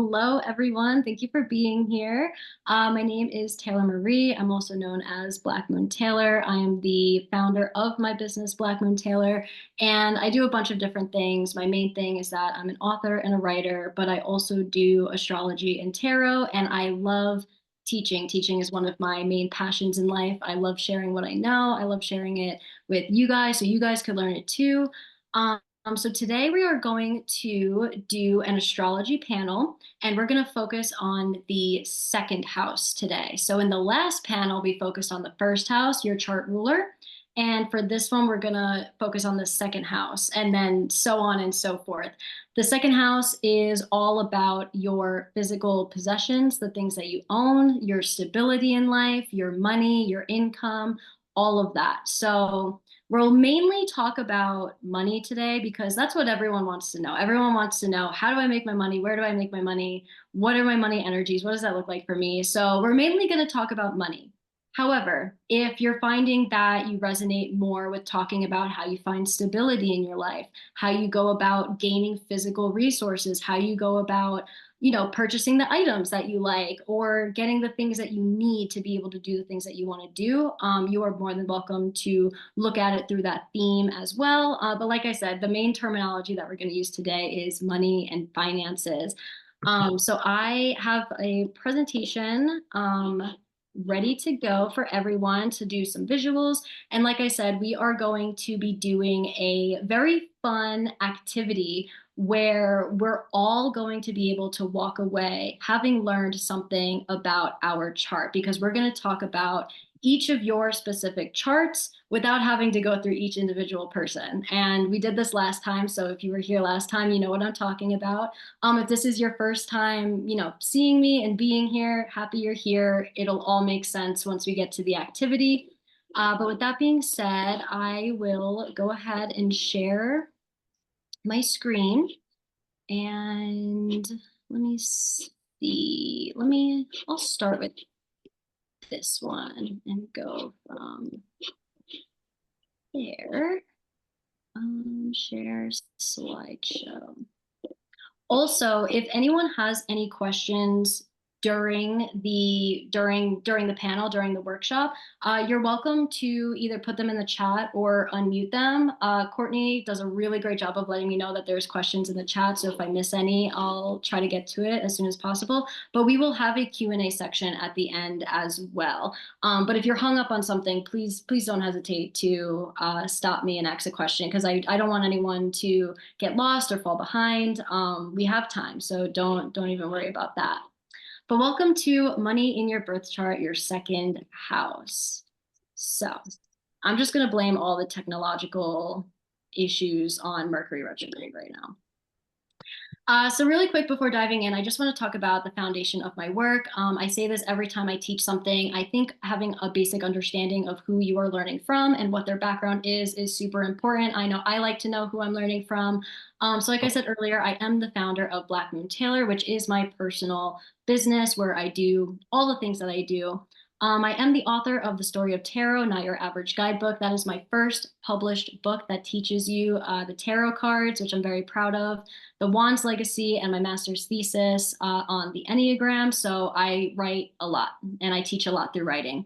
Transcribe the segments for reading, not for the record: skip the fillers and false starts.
Hello, everyone. Thank you for being here. My name is Taylor Marie. I'm also known as Black Moon Taylor. I am the founder of my business, Black Moon Taylor, and I do a bunch of different things. My main thing is that I'm an author and a writer, but I also do astrology and tarot, and I love teaching. Teaching is one of my main passions in life. I love sharing what I know. I love sharing it with you guys so you guys could learn it too. So today we are going to do an astrology panel, and we're going to focus on the second house today. So in the last panel, we focused on the first house, your chart ruler. And for this one, we're going to focus on the second house, and then so on and so forth. The second house is all about your physical possessions, the things that you own, your stability in life, your money, your income, all of that. So we'll mainly talk about money today because that's what everyone wants to know. Everyone wants to know, how do I make my money? Where do I make my money? What are my money energies? What does that look like for me? So we're mainly going to talk about money. However, if you're finding that you resonate more with talking about how you find stability in your life, how you go about gaining physical resources, how you go about purchasing the items that you like or getting the things that you need to be able to do the things that you want to do, you are more than welcome to look at it through that theme as well. But like I said, the main terminology that we're going to use today is money and finances. So I have a presentation ready to go for everyone to do some visuals. And like I said, we are going to be doing a very fun activity where we're all going to be able to walk away having learned something about our chart, because we're going to talk about each of your specific charts without having to go through each individual person. And we did this last time, so if you were here last time, you know what I'm talking about. If this is your first time, seeing me and being here, happy you're here. It'll all make sense once we get to the activity. But with that being said, I will go ahead and share my screen. And let me see. I'll start with this one and go from there. Share slideshow. Also, if anyone has any questions during the panel, during the workshop, you're welcome to either put them in the chat or unmute them. Courtney does a really great job of letting me know that there's questions in the chat, so if I miss any, I'll try to get to it as soon as possible. But we will have a Q&A section at the end as well. But if you're hung up on something, please don't hesitate to stop me and ask a question, because I don't want anyone to get lost or fall behind. We have time, so don't even worry about that. But welcome to Money in Your Birth Chart, your second house. So I'm just going to blame all the technological issues on Mercury retrograde right now. So really quick before diving in, I just want to talk about the foundation of my work. I say this every time I teach something. I think having a basic understanding of who you are learning from and what their background is super important. I know I like to know who I'm learning from. So like I said earlier, I am the founder of Black Moon Taylor, which is my personal business where I do all the things that I do. I am the author of The Story of Tarot, Not Your Average Guidebook. That is my first published book that teaches you the tarot cards, which I'm very proud of, the Wands Legacy, and my master's thesis on the Enneagram. So I write a lot and I teach a lot through writing.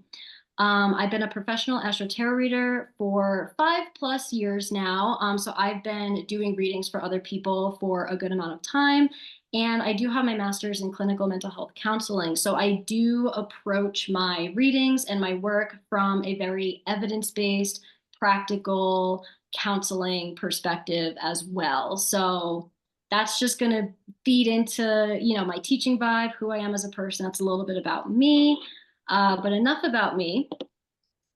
I've been a professional astro tarot reader for 5+ years now. So I've been doing readings for other people for a good amount of time. And I do have my master's in clinical mental health counseling. So I do approach my readings and my work from a very evidence-based, practical counseling perspective as well. So that's just going to feed into, my teaching vibe, who I am as a person. That's a little bit about me. But enough about me.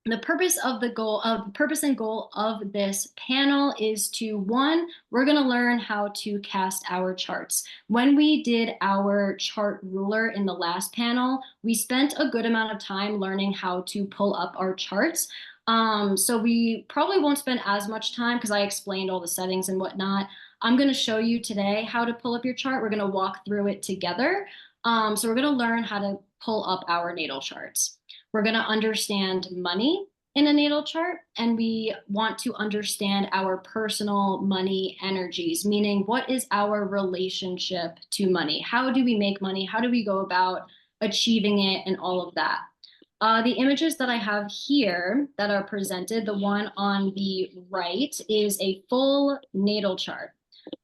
The purpose and goal of this panel is to, one, we're going to learn how to cast our charts. When we did our chart ruler in the last panel, we spent a good amount of time learning how to pull up our charts. So we probably won't spend as much time because I explained all the settings and whatnot. I'm going to show you today how to pull up your chart. We're going to walk through it together. So we're going to learn how to pull up our natal charts. We're going to understand money in a natal chart, and we want to understand our personal money energies, meaning what is our relationship to money? How do we make money? How do we go about achieving it and all of that? The images that I have here that are presented, the one on the right is a full natal chart.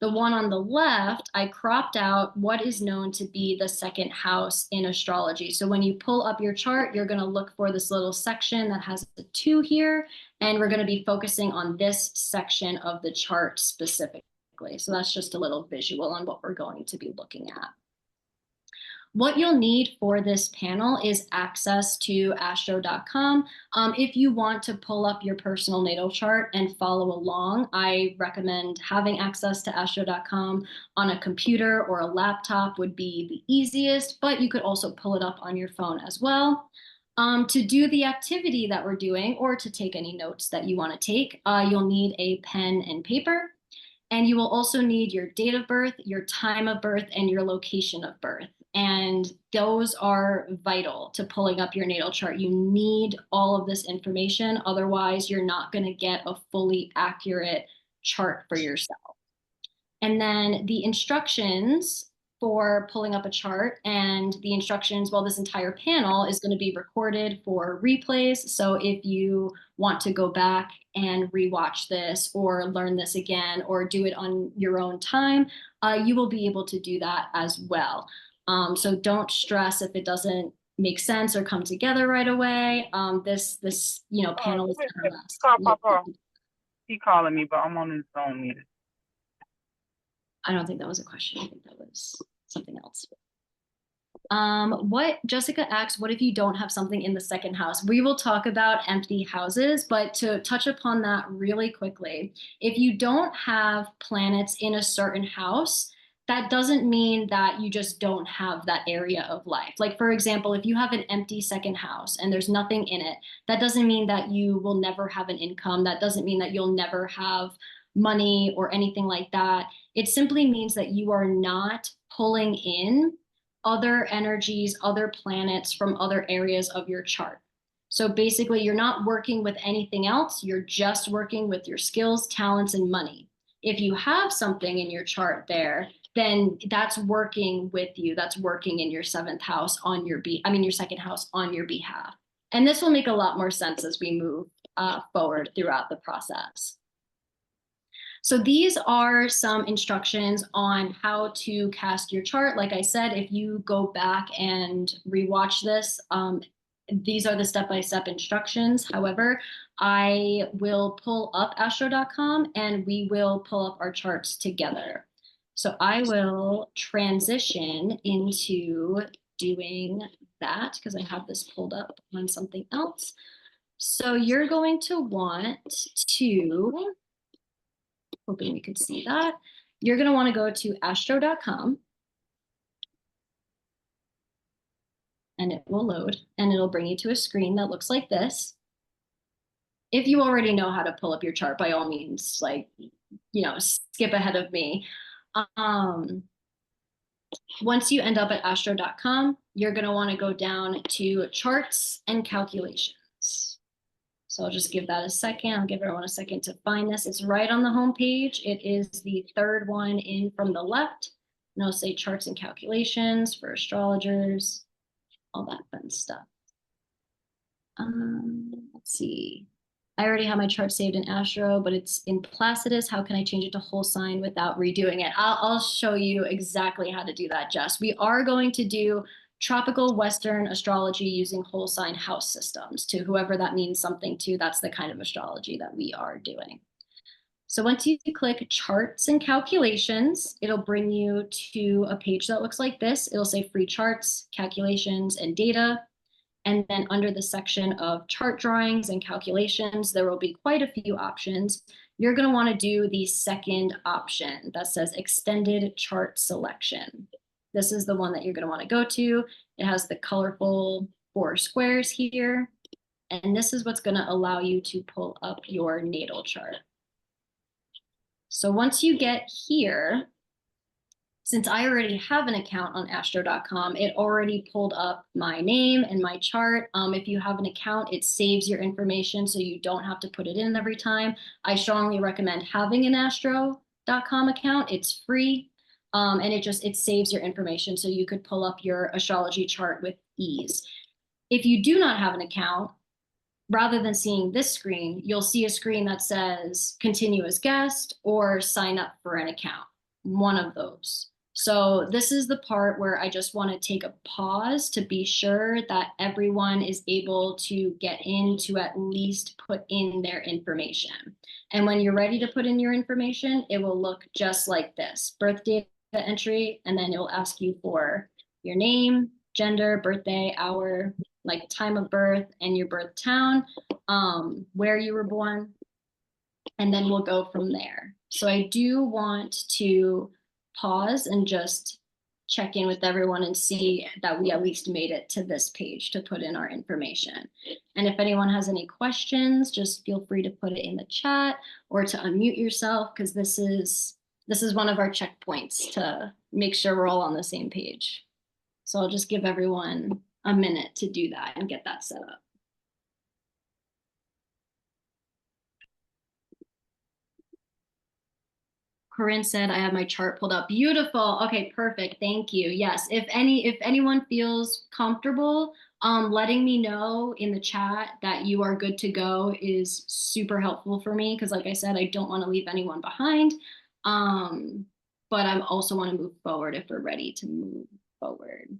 The one on the left, I cropped out what is known to be the second house in astrology. So when you pull up your chart, you're going to look for this little section that has a 2 here, and we're going to be focusing on this section of the chart specifically. So that's just a little visual on what we're going to be looking at. What you'll need for this panel is access to astro.com. If you want to pull up your personal natal chart and follow along, I recommend having access to astro.com on a computer or a laptop would be the easiest, but you could also pull it up on your phone as well. To do the activity that we're doing or to take any notes that you want to take, you'll need a pen and paper. And you will also need your date of birth, your time of birth, and your location of birth. And those are vital to pulling up your natal chart. You need all of this information. Otherwise, you're not going to get a fully accurate chart for yourself. And then the instructions for pulling up a chart and the instructions, well, this entire panel is going to be recorded for replays. So if you want to go back and rewatch this or learn this again or do it on your own time, you will be able to do that as well. So don't stress if it doesn't make sense or come together right away. This panel is going to last. Papa. He calling me, but I'm on his phone meeting. I don't think that was a question. I think that was something else. What Jessica asks, what if you don't have something in the second house? We will talk about empty houses, but to touch upon that really quickly, if you don't have planets in a certain house, that doesn't mean that you just don't have that area of life. Like, for example, if you have an empty second house and there's nothing in it, that doesn't mean that you will never have an income. That doesn't mean that you'll never have money or anything like that. It simply means that you are not pulling in other energies, other planets from other areas of your chart. So basically, you're not working with anything else. You're just working with your skills, talents, and money. If you have something in your chart there, then that's working with you. That's working in your seventh house on your your second house on your behalf. And this will make a lot more sense as we move forward throughout the process. So these are some instructions on how to cast your chart. Like I said, if you go back and rewatch this, these are the step-by-step instructions. However, I will pull up astro.com and we will pull up our charts together. So I will transition into doing that because I have this pulled up on something else. So you're going to want to, hoping we could see that, you're going to want to go to astro.com and it will load and it'll bring you to a screen that looks like this. If you already know how to pull up your chart, by all means, skip ahead of me. Once you end up at astro.com, you're going to want to go down to charts and calculations. So I'll just give that a second. I'll give everyone a second to find this. It's right on the home page. It is the third one in from the left. And it'll say charts and calculations for astrologers, all that fun stuff. Let's see. I already have my chart saved in Astro, but it's in Placidus. How can I change it to whole sign without redoing it? I'll show you exactly how to do that, Jess. We are going to do tropical Western astrology using whole sign house systems. To whoever that means something to, that's the kind of astrology that we are doing. So once you click charts and calculations, it'll bring you to a page that looks like this. It'll say free charts, calculations, and data. And then under the section of chart drawings and calculations, there will be quite a few options. You're going to want to do the second option that says extended chart selection. This is the one that you're going to want to go to. It has the colorful 4 squares here. And this is what's going to allow you to pull up your natal chart. So once you get here, since I already have an account on astro.com, it already pulled up my name and my chart. If you have an account, it saves your information so you don't have to put it in every time. I strongly recommend having an astro.com account. It's free. And it saves your information so you could pull up your astrology chart with ease. If you do not have an account, rather than seeing this screen, you'll see a screen that says continue as guest or sign up for an account, one of those. So this is the part where I just want to take a pause to be sure that everyone is able to get in to at least put in their information. And when you're ready to put in your information, it will look just like this: birth data entry, and then it will ask you for your name, gender, birthday, hour, like time of birth, and your birth town, where you were born, and then we'll go from there. So I do want to pause and just check in with everyone and see that we at least made it to this page to put in our information. And if anyone has any questions, just feel free to put it in the chat or to unmute yourself, because this is one of our checkpoints to make sure we're all on the same page. So I'll just give everyone a minute to do that and get that set up. Corinne said, I have my chart pulled up. Beautiful. Okay, perfect. Thank you. Yes, if anyone feels comfortable, letting me know in the chat that you are good to go is super helpful for me, because like I said, I don't want to leave anyone behind. But I also want to move forward if we're ready to move forward.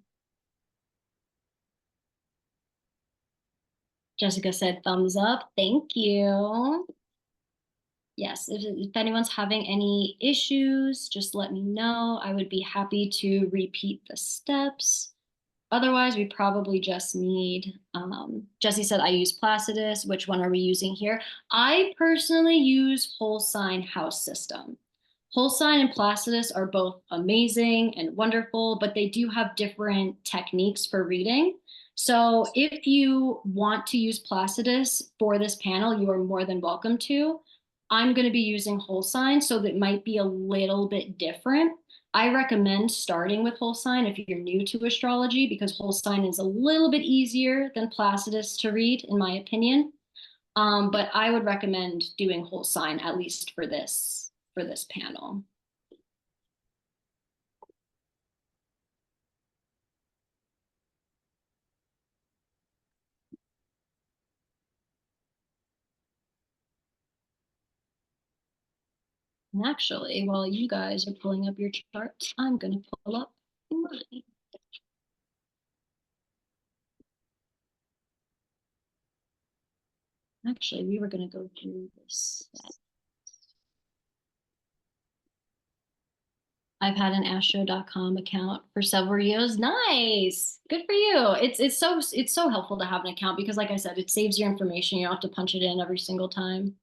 Jessica said thumbs up. Thank you. Yes, if anyone's having any issues, just let me know. I would be happy to repeat the steps. Otherwise, we probably just need, Jesse said, I use Placidus. Which one are we using here? I personally use whole sign house system. Whole sign and Placidus are both amazing and wonderful, but they do have different techniques for reading. So if you want to use Placidus for this panel, you are more than welcome to. I'm going to be using whole sign, so that might be a little bit different. I recommend starting with whole sign if you're new to astrology, because whole sign is a little bit easier than Placidus to read, in my opinion. But I would recommend doing whole sign, at least for this panel. And actually, while you guys are pulling up your charts, I'm going to pull up mine. Actually, we were going to go through this set. I've had an astro.com account for several years. Nice. Good for you. It's so helpful to have an account, because like I said, it saves your information. You don't have to punch it in every single time.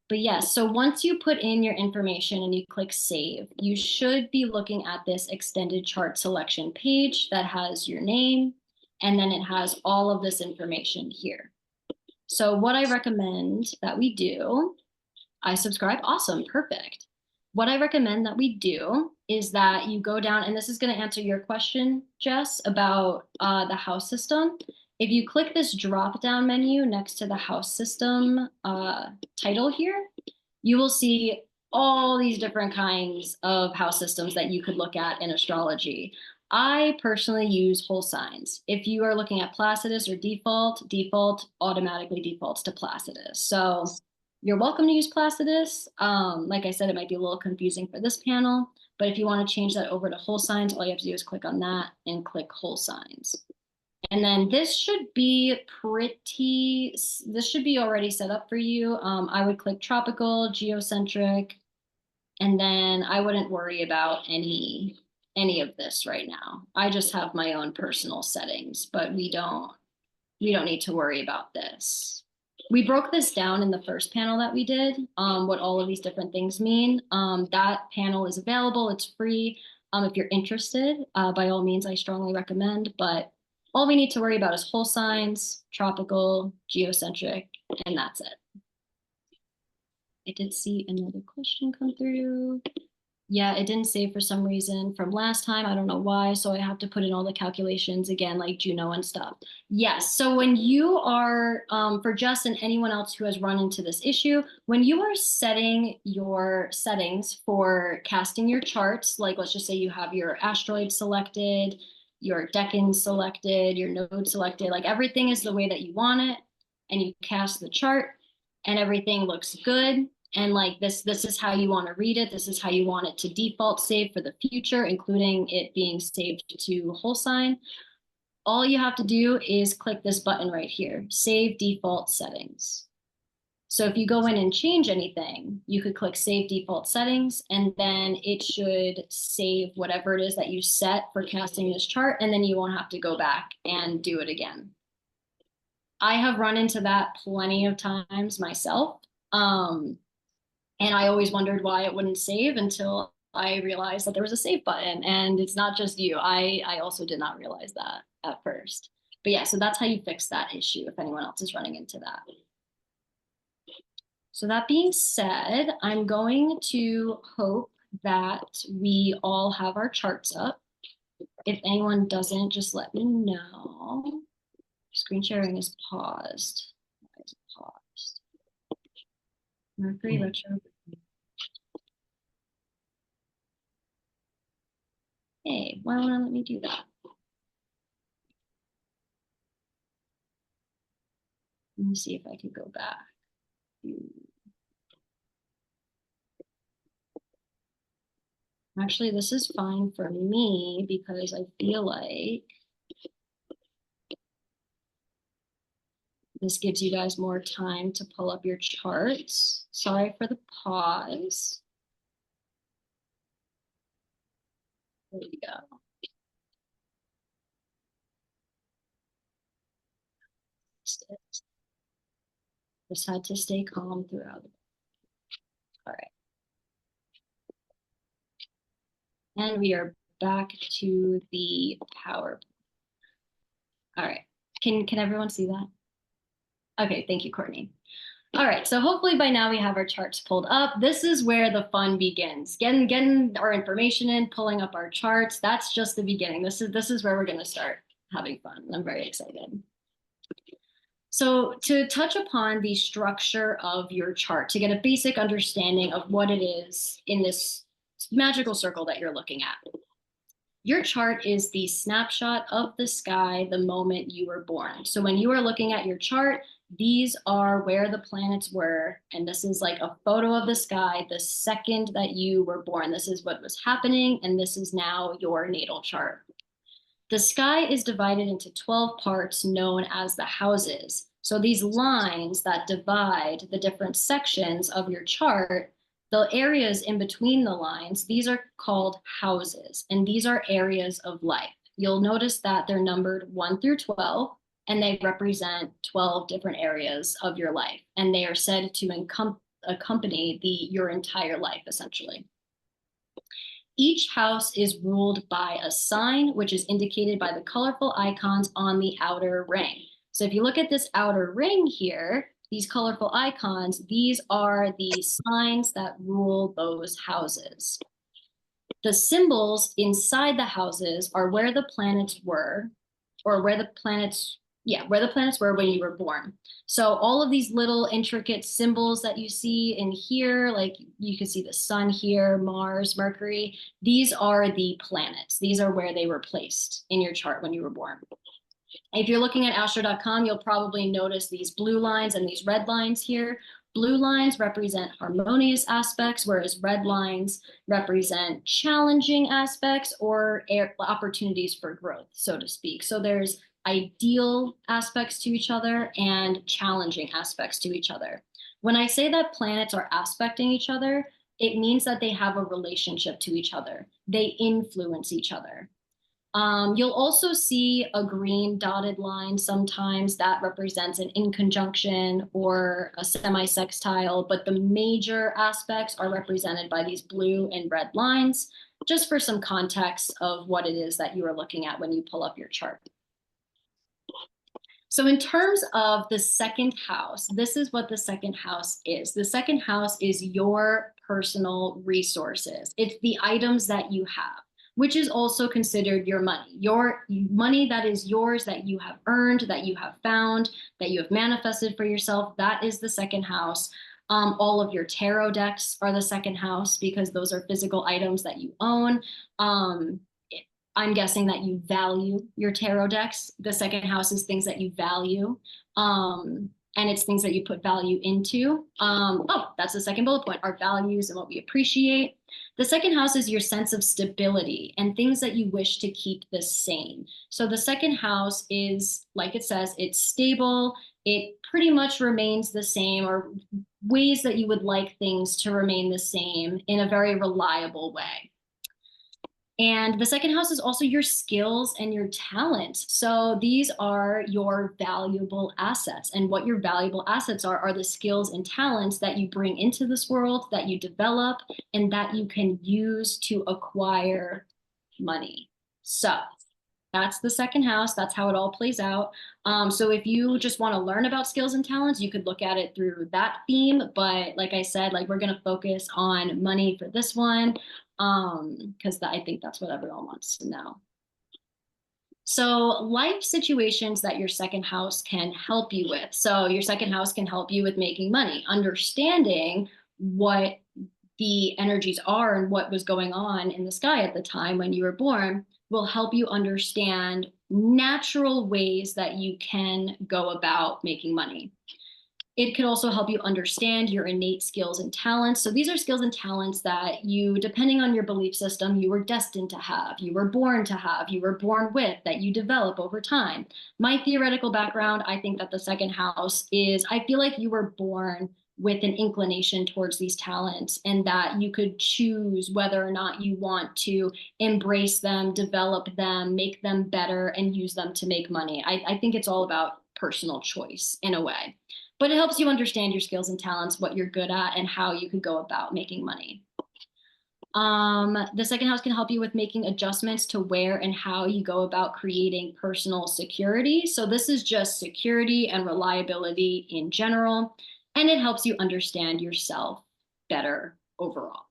But yes, so once you put in your information and you click save, you should be looking at this extended chart selection page that has your name, and then it has all of this information here. So what I recommend that we do, I subscribe. Awesome. Perfect. What I recommend that we do is that you go down, and this is going to answer your question, Jess, about the house system. If you click this drop down menu next to the house system title here, you will see all these different kinds of house systems that you could look at in astrology. I personally use whole signs. If you are looking at Placidus or default automatically defaults to Placidus. So you're welcome to use Placidus. Like I said, it might be a little confusing for this panel, but if you want to change that over to whole signs, all you have to do is click on that and click whole signs. And then this should be already set up for you. I would click tropical, geocentric, and then I wouldn't worry about any of this right now. I just have my own personal settings, but we don't need to worry about this. We broke this down in the first panel that we did, what all of these different things mean. That panel is available. It's free. If you're interested, by all means, I strongly recommend, but all we need to worry about is whole signs, tropical, geocentric, and that's it. I did see another question come through. Yeah, it didn't save for some reason from last time. I don't know why. So I have to put in all the calculations again, like Juno and stuff. Yes. So when you are, for Jess and anyone else who has run into this issue, when you are setting your settings for casting your charts, like let's just say you have your asteroid selected, your decan selected, your node selected, like everything is the way that you want it, and you cast the chart and everything looks good, and like this is how you want to read it, this is how you want it to default save for the future, including it being saved to whole sign. All you have to do is click this button right here, save default settings. So if you go in and change anything, you could click save default settings, and then it should save whatever it is that you set for casting this chart, and then you won't have to go back and do it again. I have run into that plenty of times myself. And I always wondered why it wouldn't save until I realized that there was a save button. And it's not just you. I also did not realize that at first. But yeah, so that's how you fix that issue if anyone else is running into that. So that being said, I'm going to hope that we all have our charts up. If anyone doesn't, just let me know. Screen sharing is paused. Why is it paused? Mercury retro. Hey, why won't it let me do that? Let me see if I can go back. Actually, this is fine for me because I feel like this gives you guys more time to pull up your charts. Sorry for the pause. There you go. Just had to stay calm throughout. All right. And we are back to the power. All right. Can everyone see that? Okay, thank you, Courtney. All right, so hopefully by now we have our charts pulled up. This is where the fun begins. Getting our information in, pulling up our charts. That's just the beginning. This is where we're going to start having fun. I'm very excited. So to touch upon the structure of your chart, to get a basic understanding of what it is in this magical circle that you're looking at. Your chart is the snapshot of the sky the moment you were born. So when you are looking at your chart, these are where the planets were. And this is like a photo of the sky the second that you were born. This is what was happening. And this is now your natal chart. The sky is divided into 12 parts known as the houses. So these lines that divide the different sections of your chart, the areas in between the lines, these are called houses, and these are areas of life. You'll notice that they're numbered 1 through 12, and they represent 12 different areas of your life, and they are said to accompany your entire life, essentially. Each house is ruled by a sign, which is indicated by the colorful icons on the outer ring. So if you look at this outer ring here, these colorful icons, these are the signs that rule those houses. The symbols inside the houses are where the planets were, or where the planets were when you were born. So all of these little intricate symbols that you see in here, like you can see the sun here, Mars, Mercury, these are the planets. These are where they were placed in your chart when you were born. If you're looking at astro.com, you'll probably notice these blue lines and these red lines here. Blue lines represent harmonious aspects, whereas red lines represent challenging aspects or opportunities for growth, so to speak. So there's ideal aspects to each other and challenging aspects to each other. When I say that planets are aspecting each other, it means that they have a relationship to each other. They influence each other. You'll also see a green dotted line sometimes that represents an inconjunction or a semi-sextile, but the major aspects are represented by these blue and red lines, just for some context of what it is that you are looking at when you pull up your chart. So in terms of the second house, this is what the second house is. The second house is your personal resources. It's the items that you have, which is also considered your money that is yours, that you have earned, that you have found, that you have manifested for yourself. That is the second house. All of your tarot decks are the second house because those are physical items that you own. Um, I'm guessing that you value your tarot decks. The second house is things that you value. And it's things that you put value into. Oh, that's the second bullet point, our values and what we appreciate. The second house is your sense of stability and things that you wish to keep the same. So the second house is, like it says, it's stable. It pretty much remains the same, or ways that you would like things to remain the same in a very reliable way. And the second house is also your skills and your talents. So these are your valuable assets. And what your valuable assets are the skills and talents that you bring into this world, that you develop, and that you can use to acquire money. So that's the second house. That's how it all plays out. So if you just want to learn about skills and talents, you could look at it through that theme. But like I said, like we're going to focus on money for this one, because I think that's what everyone wants to know. So life situations that your second house can help you with. So your second house can help you with making money, understanding what the energies are and what was going on in the sky at the time when you were born will help you understand natural ways that you can go about making money. It can also help you understand your innate skills and talents. So these are skills and talents that you, depending on your belief system, you were destined to have, you were born to have, you were born with, that you develop over time. My theoretical background, I think that the second house is, I feel like you were born with an inclination towards these talents, and that you could choose whether or not you want to embrace them, develop them, make them better, and use them to make money. I think it's all about personal choice in a way. But it helps you understand your skills and talents, what you're good at, and how you could go about making money. The second house can help you with making adjustments to where and how you go about creating personal security. So this is just security and reliability in general, and it helps you understand yourself better overall.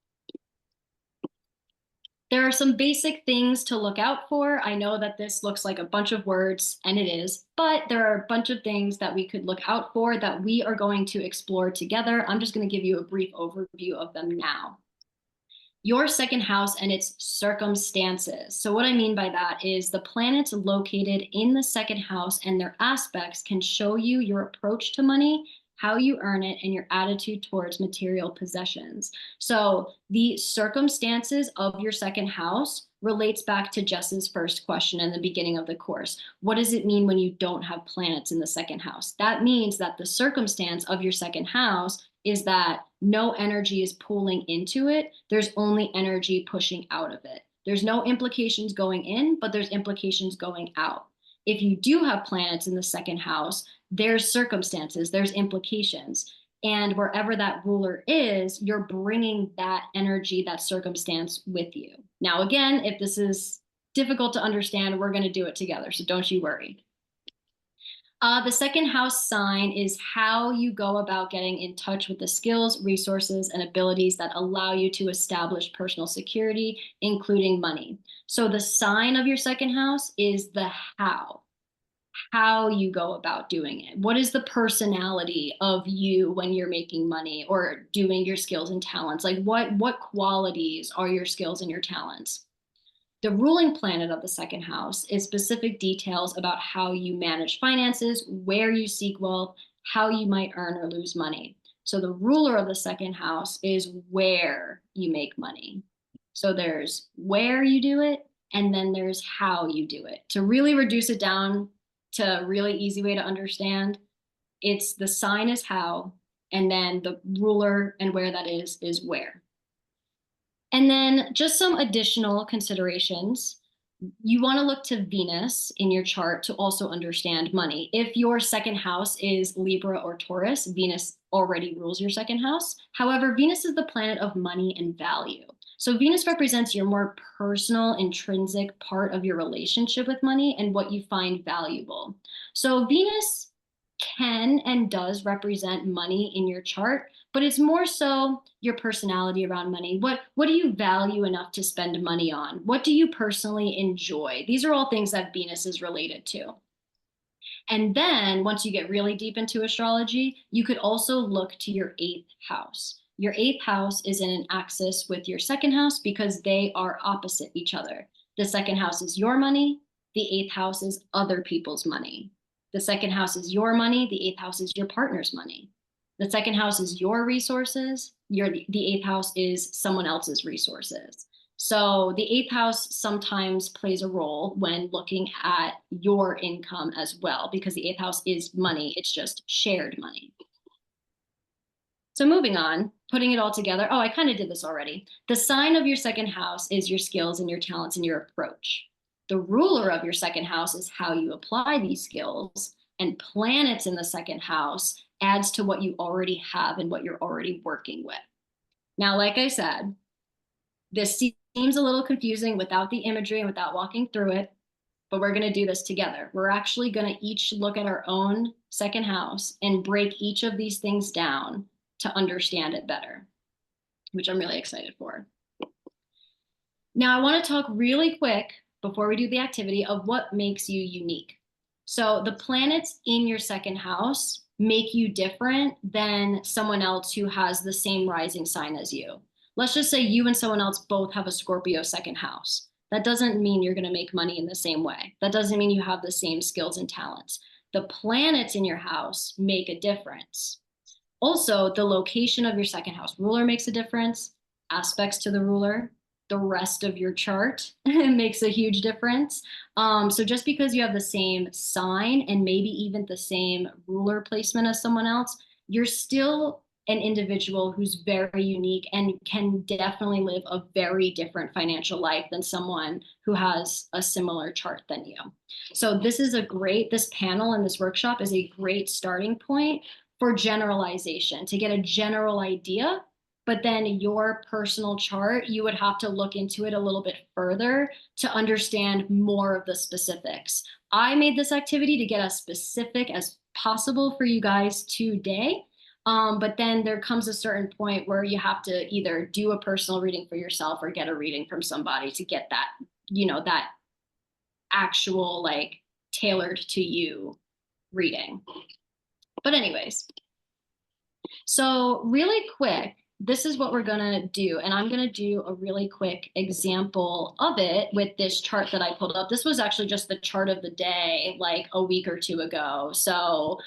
There are some basic things to look out for. I know that this looks like a bunch of words, and it is, but there are a bunch of things that we could look out for that we are going to explore together. I'm just going to give you a brief overview of them now. Your second house and its circumstances. So what I mean by that is the planets located in the second house and their aspects can show you your approach to money, how you earn it, and your attitude towards material possessions. So the circumstances of your second house relates back to Jess's first question in the beginning of the course. What does it mean when you don't have planets in the second house? That means that the circumstance of your second house is that no energy is pulling into it. There's only energy pushing out of it. There's no implications going in, but there's implications going out. If you do have planets in the second house, there's circumstances, there's implications. And wherever that ruler is, you're bringing that energy, that circumstance with you. Now, again, if this is difficult to understand, we're going to do it together. So don't you worry. The second house sign is how you go about getting in touch with the skills, resources, and abilities that allow you to establish personal security, including money. So the sign of your second house is the how you go about doing it. What is the personality of you when you're making money or doing your skills and talents? Like what qualities are your skills and your talents? The ruling planet of the second house is specific details about how you manage finances, where you seek wealth, how you might earn or lose money. So the ruler of the second house is where you make money. So there's where you do it, and then there's how you do it. To really reduce it down to a really easy way to understand, it's the sign is how, and then the ruler and where that is where. And then just some additional considerations. You want to look to Venus in your chart to also understand money. If your second house is Libra or Taurus, Venus already rules your second house. However, Venus is the planet of money and value. So Venus represents your more personal, intrinsic part of your relationship with money and what you find valuable. So Venus can and does represent money in your chart, but it's more so your personality around money. What do you value enough to spend money on? What do you personally enjoy? These are all things that Venus is related to. And then once you get really deep into astrology, you could also look to your eighth house. Your eighth house is in an axis with your second house because they are opposite each other. The second house is your money, the eighth house is other people's money. The second house is your money, the eighth house is your partner's money. The second house is your resources, the eighth house is someone else's resources. So the eighth house sometimes plays a role when looking at your income as well, because the eighth house is money. It's just shared money. So moving on, putting it all together. Oh, I kind of did this already. The sign of your second house is your skills and your talents and your approach. The ruler of your second house is how you apply these skills, and planets in the second house adds to what you already have and what you're already working with. Now, like I said, this seems a little confusing without the imagery and without walking through it, but we're going to do this together. We're actually going to each look at our own second house and break each of these things down to understand it better, which I'm really excited for. Now, I want to talk really quick before we do the activity of what makes you unique. So the planets in your second house make you different than someone else who has the same rising sign as you. Let's just say you and someone else both have a Scorpio second house. That doesn't mean you're going to make money in the same way. That doesn't mean you have the same skills and talents. The planets in your house make a difference. Also, the location of your second house ruler makes a difference, aspects to the ruler, the rest of your chart makes a huge difference. So just because you have the same sign and maybe even the same ruler placement as someone else, you're still an individual who's very unique and can definitely live a very different financial life than someone who has a similar chart than you. So this panel and this workshop is a great starting point for generalization, to get a general idea. But then your personal chart, you would have to look into it a little bit further to understand more of the specifics. I made this activity to get as specific as possible for you guys today. But then there comes a certain point where you have to either do a personal reading for yourself or get a reading from somebody to get that, that actual like tailored to you reading. But anyways, so really quick, this is what we're gonna do. And I'm gonna do a really quick example of it with this chart that I pulled up. This was actually just the chart of the day, like a week or two ago. So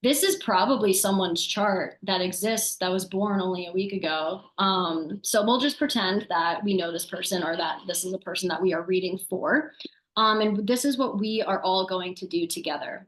this is probably someone's chart that exists that was born only a week ago. So we'll just pretend that we know this person or that this is a person that we are reading for. And this is what we are all going to do together.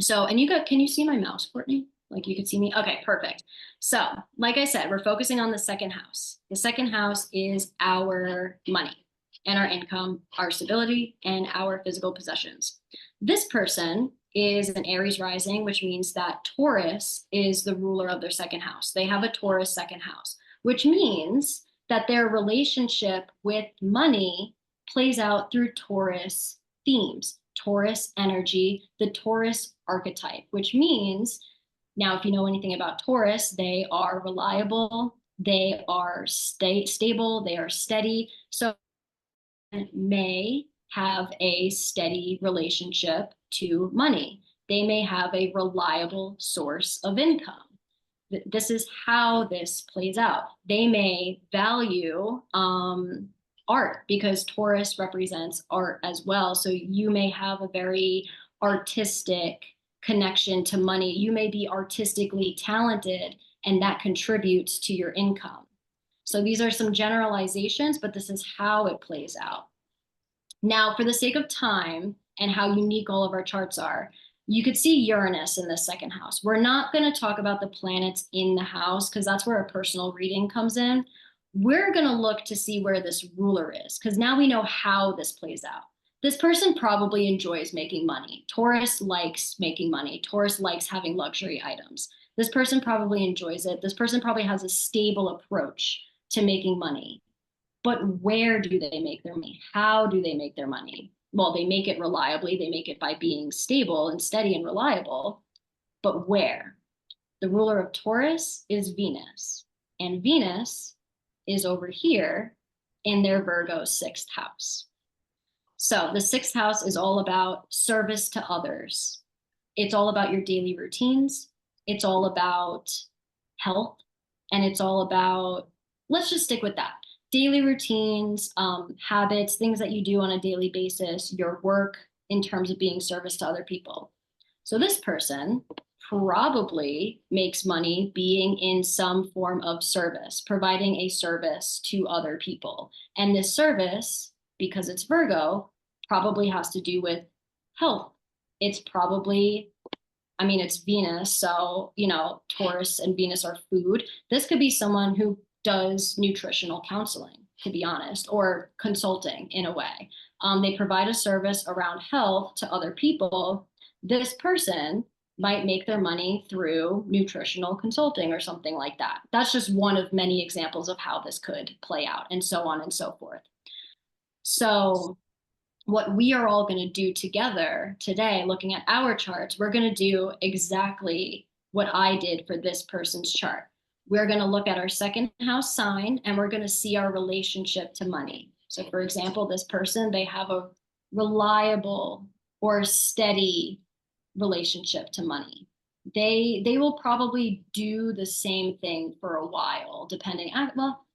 So, and can you see my mouse, Courtney? Like you could see me? Okay, perfect. So, like I said, we're focusing on the second house. The second house is our money and our income, our stability, and our physical possessions. This person is an Aries rising, which means that Taurus is the ruler of their second house. They have a Taurus second house, which means that their relationship with money plays out through Taurus themes, Taurus energy, the Taurus archetype, which means now, if you know anything about Taurus, they are reliable, they are stable, they are steady. So may have a steady relationship to money. They may have a reliable source of income. This is how this plays out. They may value art because Taurus represents art as well. So you may have a very artistic connection to money. You may be artistically talented, and that contributes to your income. So these are some generalizations, but this is how it plays out. Now, for the sake of time and how unique all of our charts are, you could see Uranus in the second house. We're not going to talk about the planets in the house because that's where a personal reading comes in. We're going to look to see where this ruler is because now we know how this plays out. This person probably enjoys making money. Taurus likes making money. Taurus likes having luxury items. This person probably enjoys it. This person probably has a stable approach to making money. But where do they make their money? How do they make their money? Well, they make it reliably. They make it by being stable and steady and reliable. But where? The ruler of Taurus is Venus, and Venus is over here in their Virgo sixth house. So the sixth house is all about service to others. It's all about your daily routines. It's all about health. And it's all about, let's just stick with that. Daily routines, habits, things that you do on a daily basis, your work in terms of being service to other people. So this person probably makes money being in some form of service, providing a service to other people. And this service, because it's Virgo, probably has to do with health. It's probably, I mean, it's Venus, so, Taurus and Venus are food. This could be someone who does nutritional counseling, to be honest, or consulting in a way. They provide a service around health to other people. This person might make their money through nutritional consulting or something like that. That's just one of many examples of how this could play out, and so on and so forth. So what we are all going to do together today, looking at our charts, we're going to do exactly what I did for this person's chart. We're going to look at our second house sign and we're going to see our relationship to money. So for example, this person, they have a reliable or steady relationship to money. They will probably do the same thing for a while, depending, well,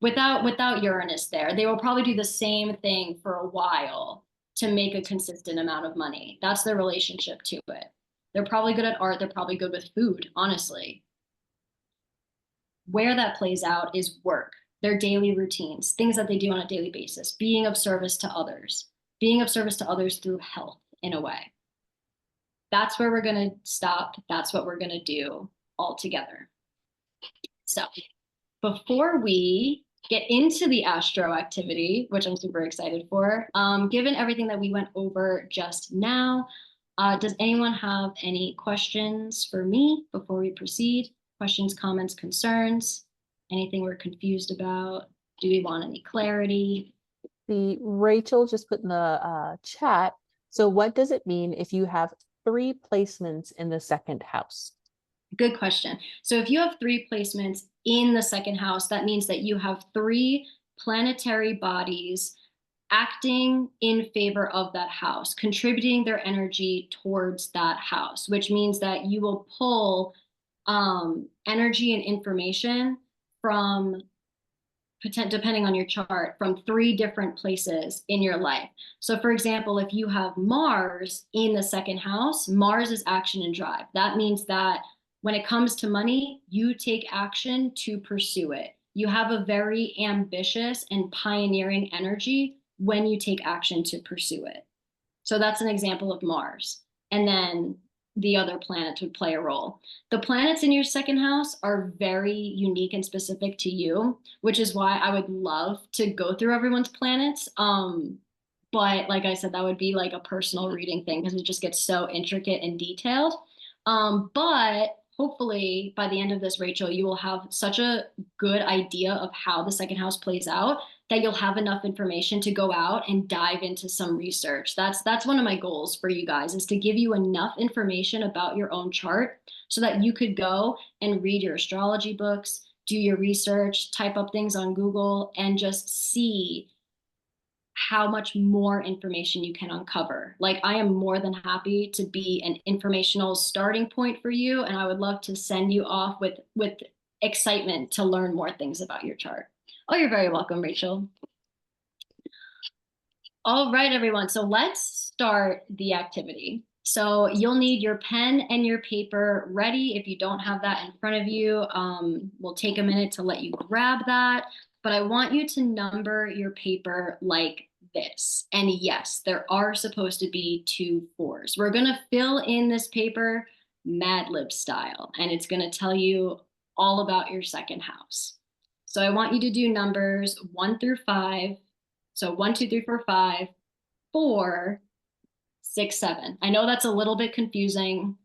without Uranus there, they will probably do the same thing for a while to make a consistent amount of money. That's their relationship to it. They're probably good at art. They're probably good with food, honestly. Where that plays out is work, their daily routines, things that they do on a daily basis, being of service to others, being of service to others through health in a way. That's where we're going to stop. That's what we're going to do all together. So before we get into the astro activity, which I'm super excited for, given everything that we went over just now, does anyone have any questions for me before we proceed? Questions, comments, concerns, anything we're confused about? Do we want any clarity? The Rachel just put in the chat. So what does it mean if you have 3 placements in the second house? Good question. So if you have 3 placements in the second house, that means that you have 3 planetary bodies acting in favor of that house, contributing their energy towards that house, which means that you will pull energy and information from, depending on your chart, from 3 different places in your life. So for example, if you have Mars in the second house, Mars is action and drive. That means that when it comes to money, you take action to pursue it. You have a very ambitious and pioneering energy when you take action to pursue it. So that's an example of Mars. And then the other planets would play a role. The planets in your second house are very unique and specific to you, which is why I would love to go through everyone's planets. But like I said, that would be like a personal reading thing because it just gets so intricate and detailed. But hopefully by the end of this, Rachel, you will have such a good idea of how the second house plays out that you'll have enough information to go out and dive into some research. That's one of my goals for you guys, is to give you enough information about your own chart so that you could go and read your astrology books, do your research, type up things on Google, and just see how much more information you can uncover. Like, I am more than happy to be an informational starting point for you, and I would love to send you off with excitement to learn more things about your chart. Oh, you're very welcome, Rachel. All right, everyone. So let's start the activity. So you'll need your pen and your paper ready. If you don't have that in front of you, we'll take a minute to let you grab that. But I want you to number your paper like this. And yes, there are supposed to be 2 4s. We're going to fill in this paper Mad Lib style, and it's going to tell you all about your second house. So I want you to do numbers 1 through 5. So 1, 2, 3, 4, 5, 4, 6, 7. I know that's a little bit confusing.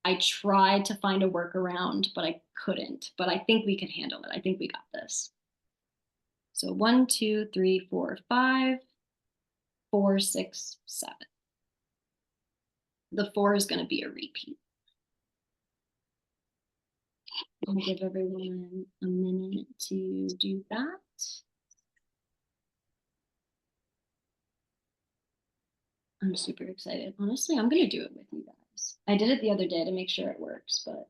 I tried to find a workaround, but I couldn't. But I think we can handle it. I think we got this. So 1, 2, 3, 4, 5, 4, 6, 7. The 4 is going to be a repeat. I'll give everyone a minute to do that. I'm super excited. Honestly, I'm going to do it with you guys. I did it the other day to make sure it works, but.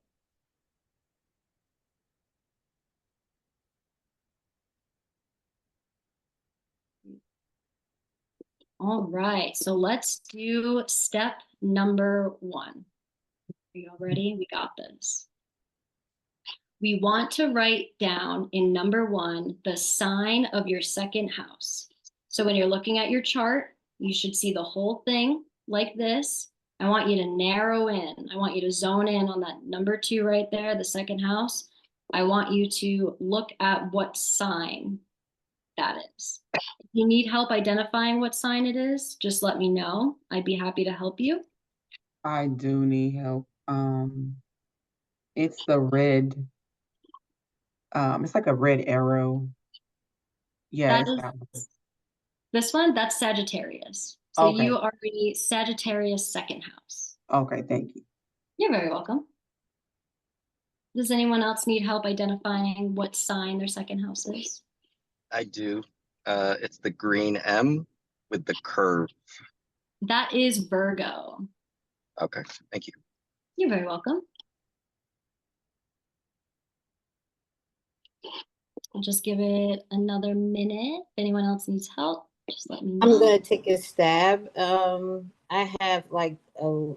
All right, so let's do step number 1. Are you all ready? We got this. We want to write down in number 1 the sign of your second house. So when you're looking at your chart, you should see the whole thing like this. I want you to narrow in. I want you to zone in on that number 2 right there, the second house. I want you to look at what sign that is. If you need help identifying what sign it is, just let me know. I'd be happy to help you. I do need help. It's the red. It's like a red arrow. Yeah, That it's is that one. this one, that's Sagittarius. So Okay. you are a Sagittarius second house. Okay, thank you. You're very welcome. Does anyone else need help identifying what sign their second house is? I do. It's the green M with the curve. That is Virgo. Okay, thank you. You're very welcome. I'll just give it another minute. If anyone else needs help, just let me know. I'm gonna take a stab. I have like a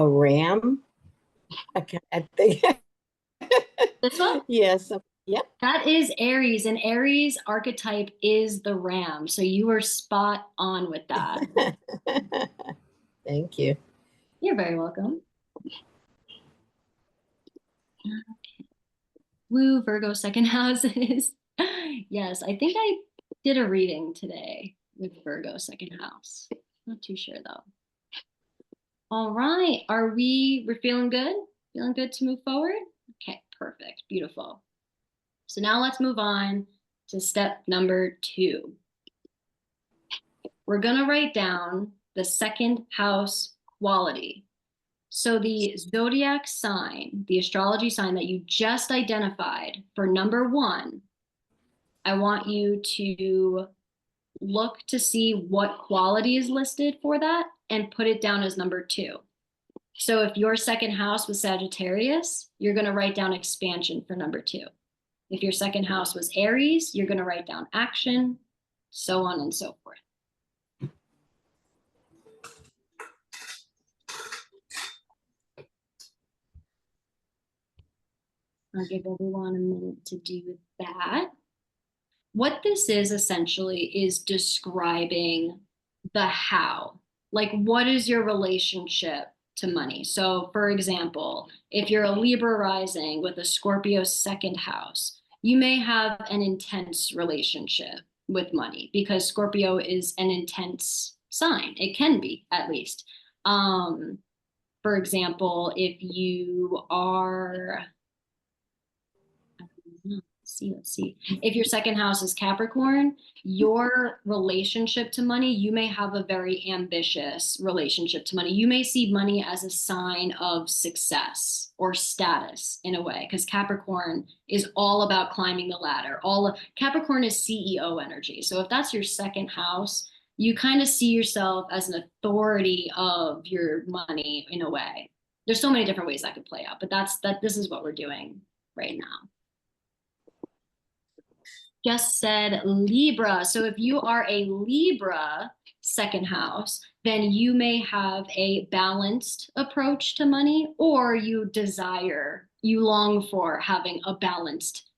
ram. I think. This one? Yes. Yep. That is Aries, and Aries archetype is the ram. So you were spot on with that. Thank you. You're very welcome. Okay. Woo, Virgo second houses. Yes, I think I did a reading today with Virgo second house. Not too sure though. All right, we're feeling good? Feeling good to move forward? Okay, perfect, beautiful. So now let's move on to step number 2. We're gonna write down the second house quality. So the zodiac sign, the astrology sign that you just identified for number 1, I want you to look to see what quality is listed for that and put it down as number 2. So if your second house was Sagittarius, you're going to write down expansion for number 2. If your second house was Aries, you're going to write down action, so on and so forth. I'll give everyone a minute to do that. What this is essentially is describing the how. Like, what is your relationship to money? So, for example, if you're a Libra rising with a Scorpio second house, you may have an intense relationship with money because Scorpio is an intense sign. It can be, at least. For example, if you are, let's see. If your second house is Capricorn, your relationship to money, you may have a very ambitious relationship to money. You may see money as a sign of success or status in a way, because Capricorn is all about climbing the ladder. Capricorn is CEO energy. So if that's your second house, you kind of see yourself as an authority of your money in a way. There's so many different ways that could play out, but this is what we're doing right now. Just said Libra. So if you are a Libra second house, then you may have a balanced approach to money, or you long for having a balanced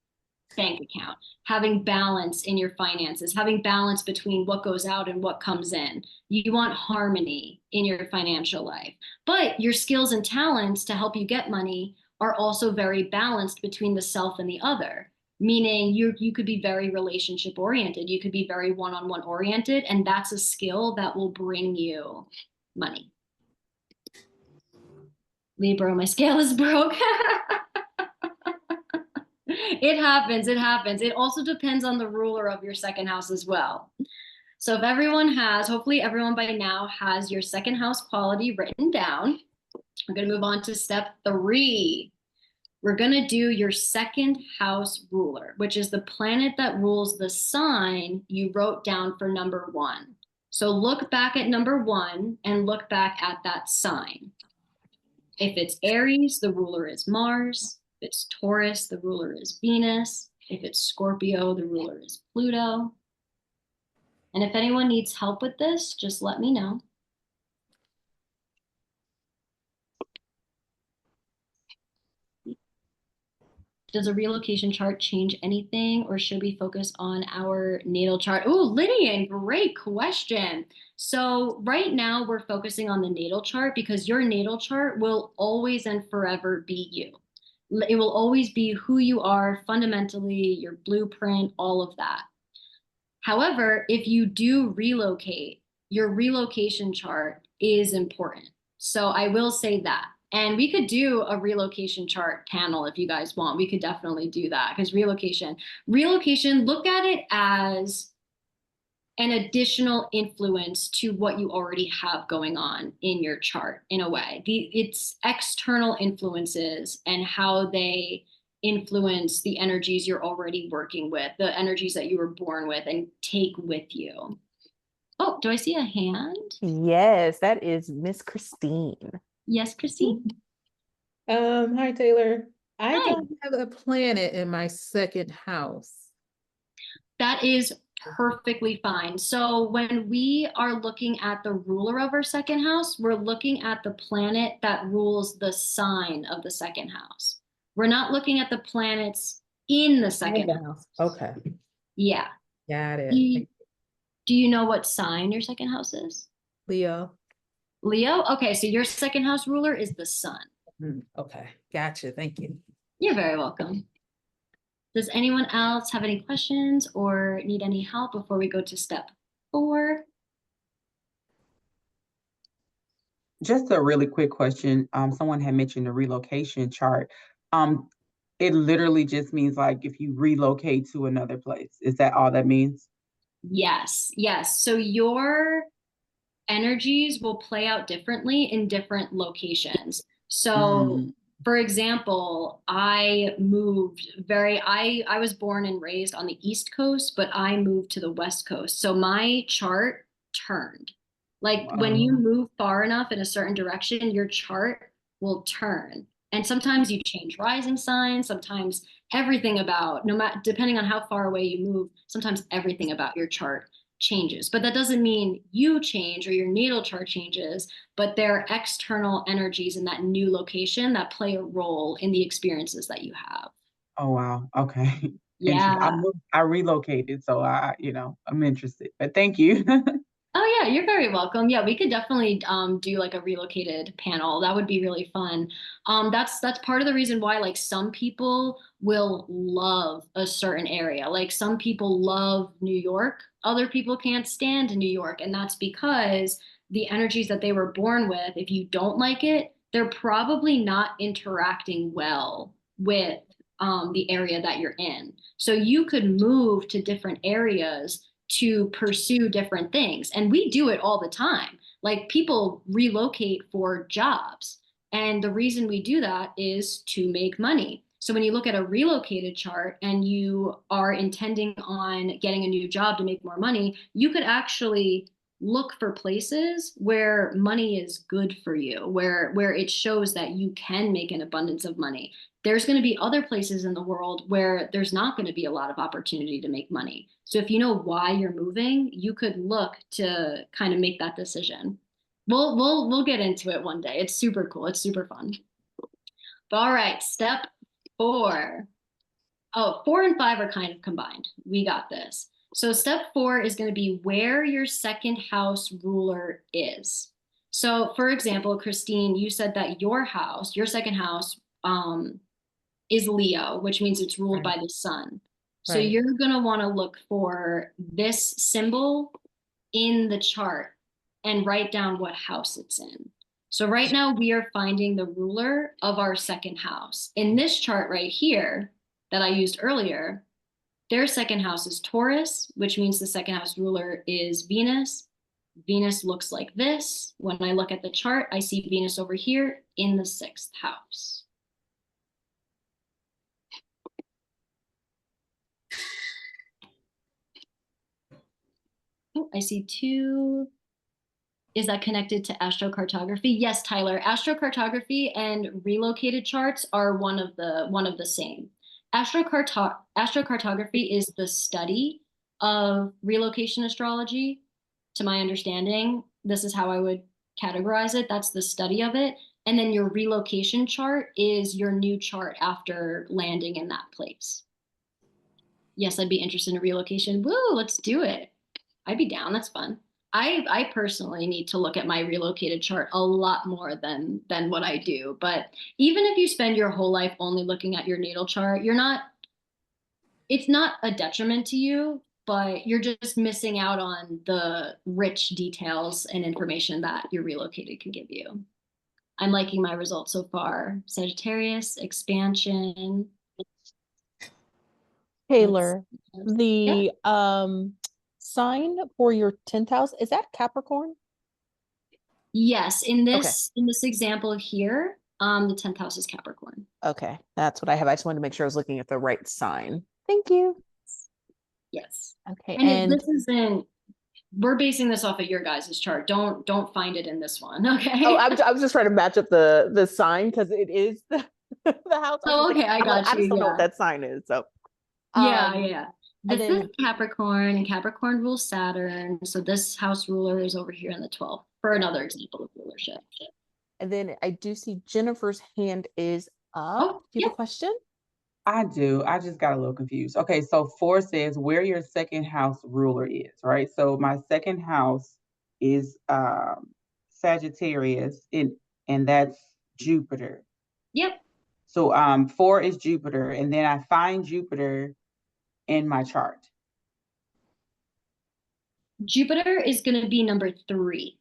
bank account, having balance in your finances, having balance between what goes out and what comes in. You want harmony in your financial life, but your skills and talents to help you get money are also very balanced between the self and the other. Meaning you could be very relationship oriented. You could be very one-on-one oriented, and that's a skill that will bring you money. Libra, my scale is broke. It happens. It happens. It also depends on the ruler of your second house as well. So if everyone has, hopefully everyone by now has your second house quality written down. We're going to move on to step 3. We're going to do your second house ruler, which is the planet that rules the sign you wrote down for number 1. So look back at number 1 and look back at that sign. If it's Aries, the ruler is Mars. If it's Taurus, the ruler is Venus. If it's Scorpio, the ruler is Pluto. And if anyone needs help with this, just let me know. Does a relocation chart change anything, or should we focus on our natal chart? Oh, Lydian, great question. So right now we're focusing on the natal chart because your natal chart will always and forever be you. It will always be who you are fundamentally, your blueprint, all of that. However, if you do relocate, your relocation chart is important. So I will say that. And we could do a relocation chart panel if you guys want. We could definitely do that because relocation, look at it as an additional influence to what you already have going on in your chart in a way. It's external influences and how they influence the energies you're already working with, the energies that you were born with and take with you. Oh, do I see a hand? Yes, that is Miss Christine. Yes, Christine? Hi, Taylor. I Hi. don't have a planet in my second house. That is perfectly fine. So when we are looking at the ruler of our second house, we're looking at the planet that rules the sign of the second house. We're not looking at the planets in the second house. Okay, Yeah. got Do it. you, do you know what sign your second house is? Leo. Leo? Okay, so your second house ruler is the sun. Okay, gotcha. Thank you. You're very welcome. Does anyone else have any questions or need any help before we go to step 4? Just a really quick question. Someone had mentioned the relocation chart. It literally just means like if you relocate to another place. Is that all that means? Yes, yes. So your energies will play out differently in different locations. So, for example, I was born and raised on the East Coast, but I moved to the West Coast. So my chart turned. Like when you move far enough in a certain direction, your chart will turn. And sometimes you change rising signs, sometimes everything about, no matter, depending on how far away you move, sometimes everything about your chart changes. But that doesn't mean you change or your natal chart changes, but there are external energies in that new location that play a role in the experiences that you have. Oh, wow. Okay. Yeah. I relocated, so I'm interested. But thank you. Oh yeah, you're very welcome. Yeah, we could definitely do like a relocated panel. That would be really fun. That's part of the reason why like some people will love a certain area. Like some people love New York, other people can't stand New York, and that's because the energies that they were born with, if you don't like it, they're probably not interacting well with the area that you're in. So you could move to different areas to pursue different things. And we do it all the time. Like people relocate for jobs. And the reason we do that is to make money. So when you look at a relocated chart and you are intending on getting a new job to make more money, you could actually look for places where money is good for you, where it shows that you can make an abundance of money. There's going to be other places in the world where there's not going to be a lot of opportunity to make money. So if you know why you're moving, you could look to kind of make that decision. We'll get into it one day. It's super cool. It's super fun. All right, step 4. Oh, 4 and 5 are kind of combined. We got this. So step 4 is going to be where your second house ruler is. So for example, Christine, you said that your second house, is Leo, which means it's ruled by the sun. So Right. you're going to want to look for this symbol in the chart and write down what house it's in. So right now we are finding the ruler of our second house. In this chart right here, that I used earlier, their second house is Taurus, which means the second house ruler is Venus. Venus looks like this. When I look at the chart, I see Venus over here in the sixth house. Oh, I see two. Is that connected to astrocartography? Yes, Tyler. Astrocartography and relocated charts are one of the same. Astrocartography is the study of relocation astrology. To my understanding, this is how I would categorize it. That's the study of it. And then your relocation chart is your new chart after landing in that place. Yes, I'd be interested in relocation. Woo, let's do it. I'd be down. That's fun. I personally need to look at my relocated chart a lot more than what I do. But even if you spend your whole life only looking at your natal chart, it's not a detriment to you, but you're just missing out on the rich details and information that your relocated can give you. I'm liking my results so far. Sagittarius, expansion. Taylor, Yeah. the sign for your 10th house, is that Capricorn? Yes, in this example here, the 10th house is Capricorn. Okay, that's what I have. I just wanted to make sure I was looking at the right sign. Thank you. Yes. Okay, And this isn't, we're basing this off of your guys' chart. Don't find it in this one. Okay. oh, I was just trying to match up the sign because it is the house. Oh, okay, I got I just you. don't know what Yeah. that sign is. So Yeah. and This is Capricorn, and Capricorn rules Saturn. So this house ruler is over here in the 12th for another example of rulership. and then I do see Jennifer's hand is up. Oh, Do you yeah. have a question? I do. I just got a little confused. Okay, so 4 says where your second house ruler is, right? So my second house is Sagittarius and that's Jupiter. Yep. So 4 is Jupiter, and then I find Jupiter in my chart. Jupiter is going to be number 3.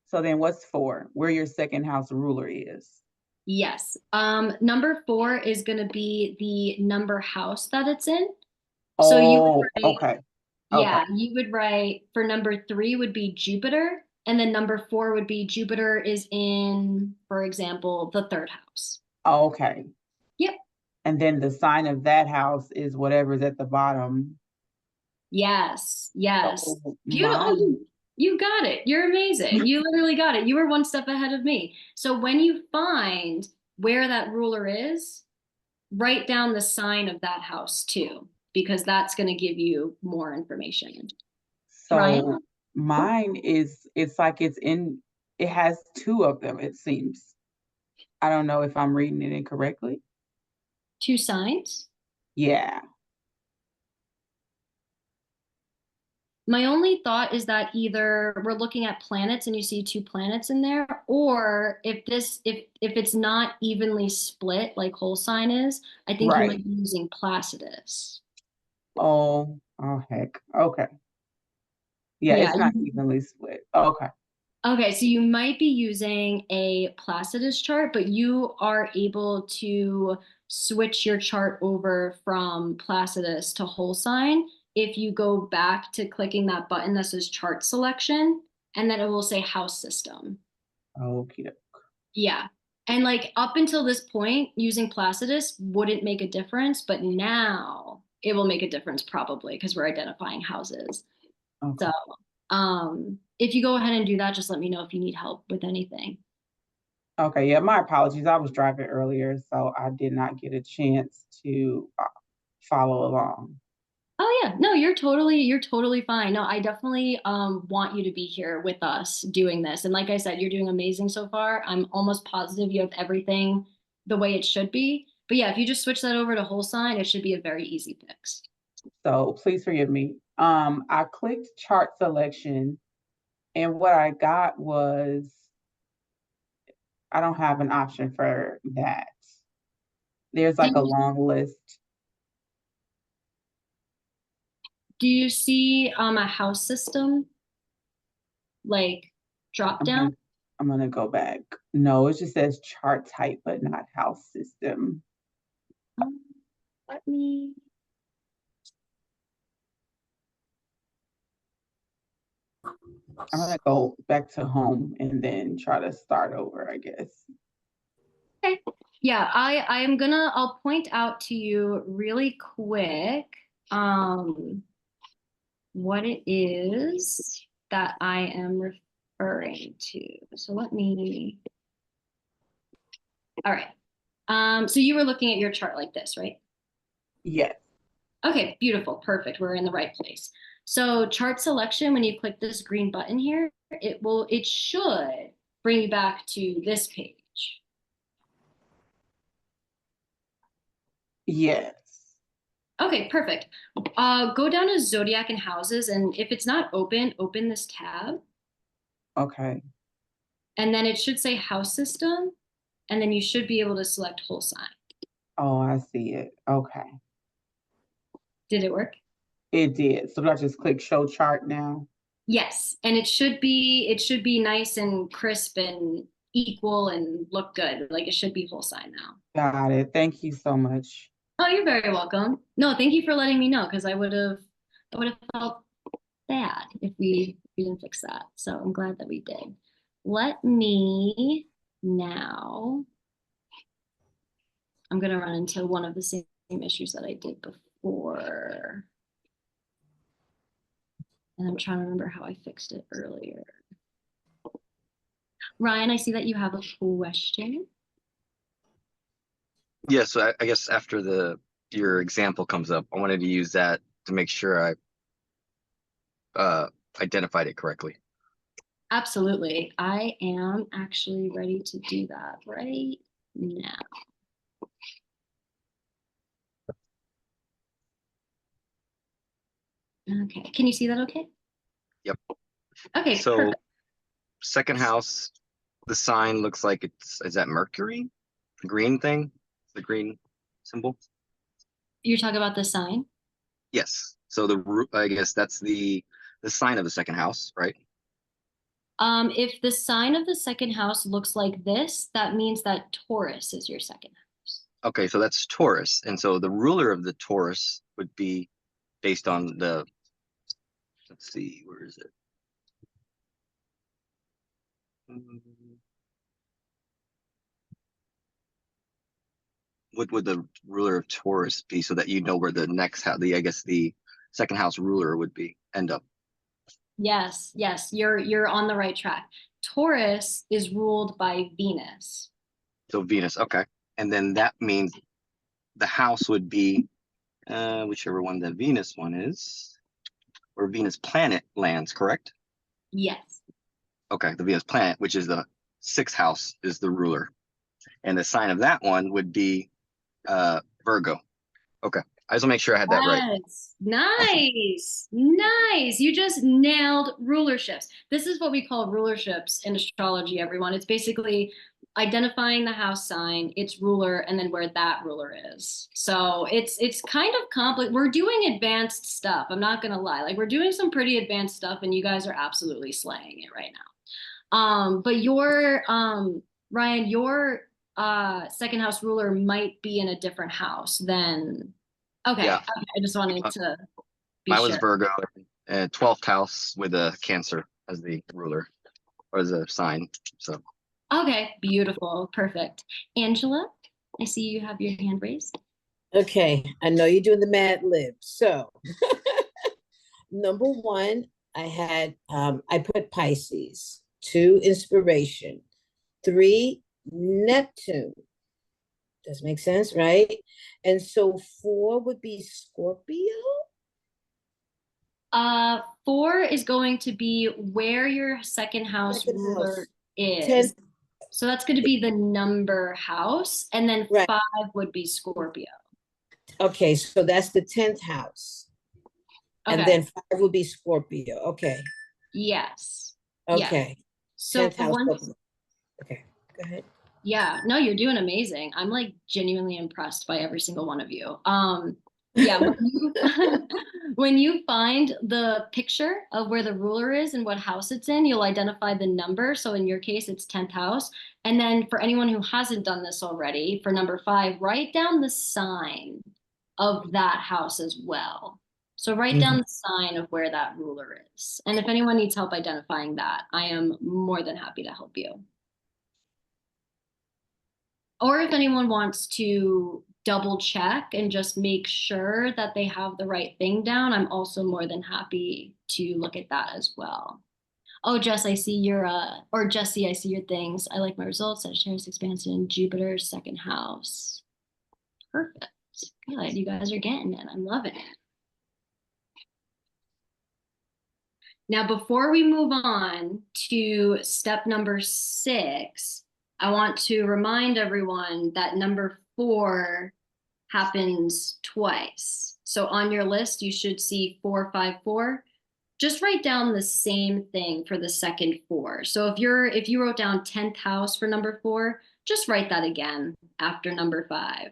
So then what's 4? Where your second house ruler is. Yes. Number 4 is going to be the number house that it's in. So you would write, okay. yeah, you would write for number 3 would be Jupiter, and then number 4 would be Jupiter is in, for example, the 3rd house. Okay. Yep. And then the sign of that house is whatever's at the bottom. Yes. So You got it. You're amazing. You literally got it. You were one step ahead of me. So when you find where that ruler is, write down the sign of that house too, because that's going to give you more information. So Ryan? mine it's like it has 2 of them, it seems. I don't know if I'm reading it incorrectly. 2 signs? Yeah. My only thought is that either we're looking at planets and you see 2 planets in there, or if it's not evenly split like whole sign is, I think you Right. might be using Placidus. Oh heck. Okay. Yeah, Yeah. it's not evenly split. Okay. Okay, so you might be using a Placidus chart, but you are able to switch your chart over from Placidus to whole sign if you go back to clicking that button that says chart selection, and then it will say house system. Okay. Yeah. And like up until this point, using Placidus wouldn't make a difference, but now it will make a difference probably because we're identifying houses. Okay. So if you go ahead and do that, just let me know if you need help with anything. Okay, yeah, my apologies. I was driving earlier, so I did not get a chance to follow along. Oh yeah, no, you're totally fine. No, I definitely want you to be here with us doing this. And like I said, you're doing amazing so far. I'm almost positive you have everything the way it should be. But yeah, if you just switch that over to whole sign, it should be a very easy fix. So please forgive me. I clicked chart selection, and what I got was I don't have an option for that. There's like a long list. Do you see a house system like drop down? I'm gonna go back. No, it just says chart type, but not house system. Let me. I'm gonna go back to home and then try to start over, I guess. Okay. Yeah, I'll point out to you really quick what it is that I am referring to. So let me, all right. So you were looking at your chart like this, right? Yes. Okay, beautiful, perfect. We're in the right place. So chart selection, when you click this green button here, it should bring you back to this page. Yes. Okay, perfect. Go down to zodiac and houses, and if it's not open, open this tab, Okay. and then it should say house system, and then you should be able to select whole sign. Oh, I see it. Okay. Did it work? It did. So do I just click show chart now? Yes, and it should be nice and crisp and equal and look good. Like it should be whole sign now. Got it. Thank you so much. Oh, you're very welcome. No, thank you for letting me know because I would have felt bad if we didn't fix that. So I'm glad that we did. Let me now. I'm gonna run into one of the same issues that I did before. And I'm trying to remember how I fixed it earlier. Ryan, I see that you have a question. Yeah, so I guess after your example comes up, I wanted to use that to make sure I identified it correctly. Absolutely. I am actually ready to do that right now. Okay. Can you see that okay? Yep. Okay, So perfect. second house, the sign looks like is that Mercury? The green thing? The green symbol? You're talking about the sign? Yes. So I guess that's the sign of the second house, right? If the sign of the second house looks like this, that means that Taurus is your second house. Okay, so that's Taurus. And so the ruler of the Taurus would be based on let's see, where is it? What would the ruler of Taurus be so that you know where the next house, I guess the second house ruler would end up? Yes, yes, you're on the right track. Taurus is ruled by Venus. So Venus, okay. And then that means the house would be whichever one the Venus one is, where Venus planet lands, correct? Yes. Okay, the Venus planet, which is the sixth house, is the ruler. And the sign of that one would be Virgo. Okay. I just want to make sure I had that right. Yes. Awesome. Nice. Nice. You just nailed rulerships. This is what we call rulerships in astrology, everyone. It's basically identifying the house sign, its ruler, and then where that ruler is. So it's kind of complex. We're doing advanced stuff. I'm not gonna lie. Like we're doing some pretty advanced stuff, and you guys are absolutely slaying it right now. But Ryan, your second house ruler might be in a different house than okay. Yeah. Okay. I just wanted to be Mine was sure. Virgo, 12th house with a Cancer as the ruler or as a sign. So Okay, beautiful, perfect. Angela, I see you have your hand raised. Okay, I know you're doing the Mad Lib. So, number one, I put Pisces. 2, inspiration. 3, Neptune. Does make sense, right? And so 4 would be Scorpio. 4 is going to be where your second house Second ruler house. is. 10, So that's going to be the number house, and then Right. 5 would be Scorpio. okay, so that's the 10th house. Okay. And then 5 would be Scorpio. Okay. Yes. Okay. Yeah. So 10th house. once, Okay, go ahead. yeah, no, you're doing amazing. I'm like genuinely impressed by every single one of you. Yeah, when you find the picture of where the ruler is and what house it's in, you'll identify the number. So in your case, it's 10th house. And then for anyone who hasn't done this already, for number 5, write down the sign of that house as well. So write down the sign of where that ruler is. And if anyone needs help identifying that, I am more than happy to help you. Or if anyone wants to double check and just make sure that they have the right thing down, I'm also more than happy to look at that as well. Oh, Jess, I see your, or Jesse, I see your things. I like my results. Sagittarius expansion, Jupiter, second house. Perfect. Good. You guys are getting it. I'm loving it. Now, before we move on to step number 6, I want to remind everyone that number 4 happens twice. So on your list, you should see 4, 5, 4. Just write down the same thing for the second 4. So if you wrote down 10th house for number 4, just write that again after number 5.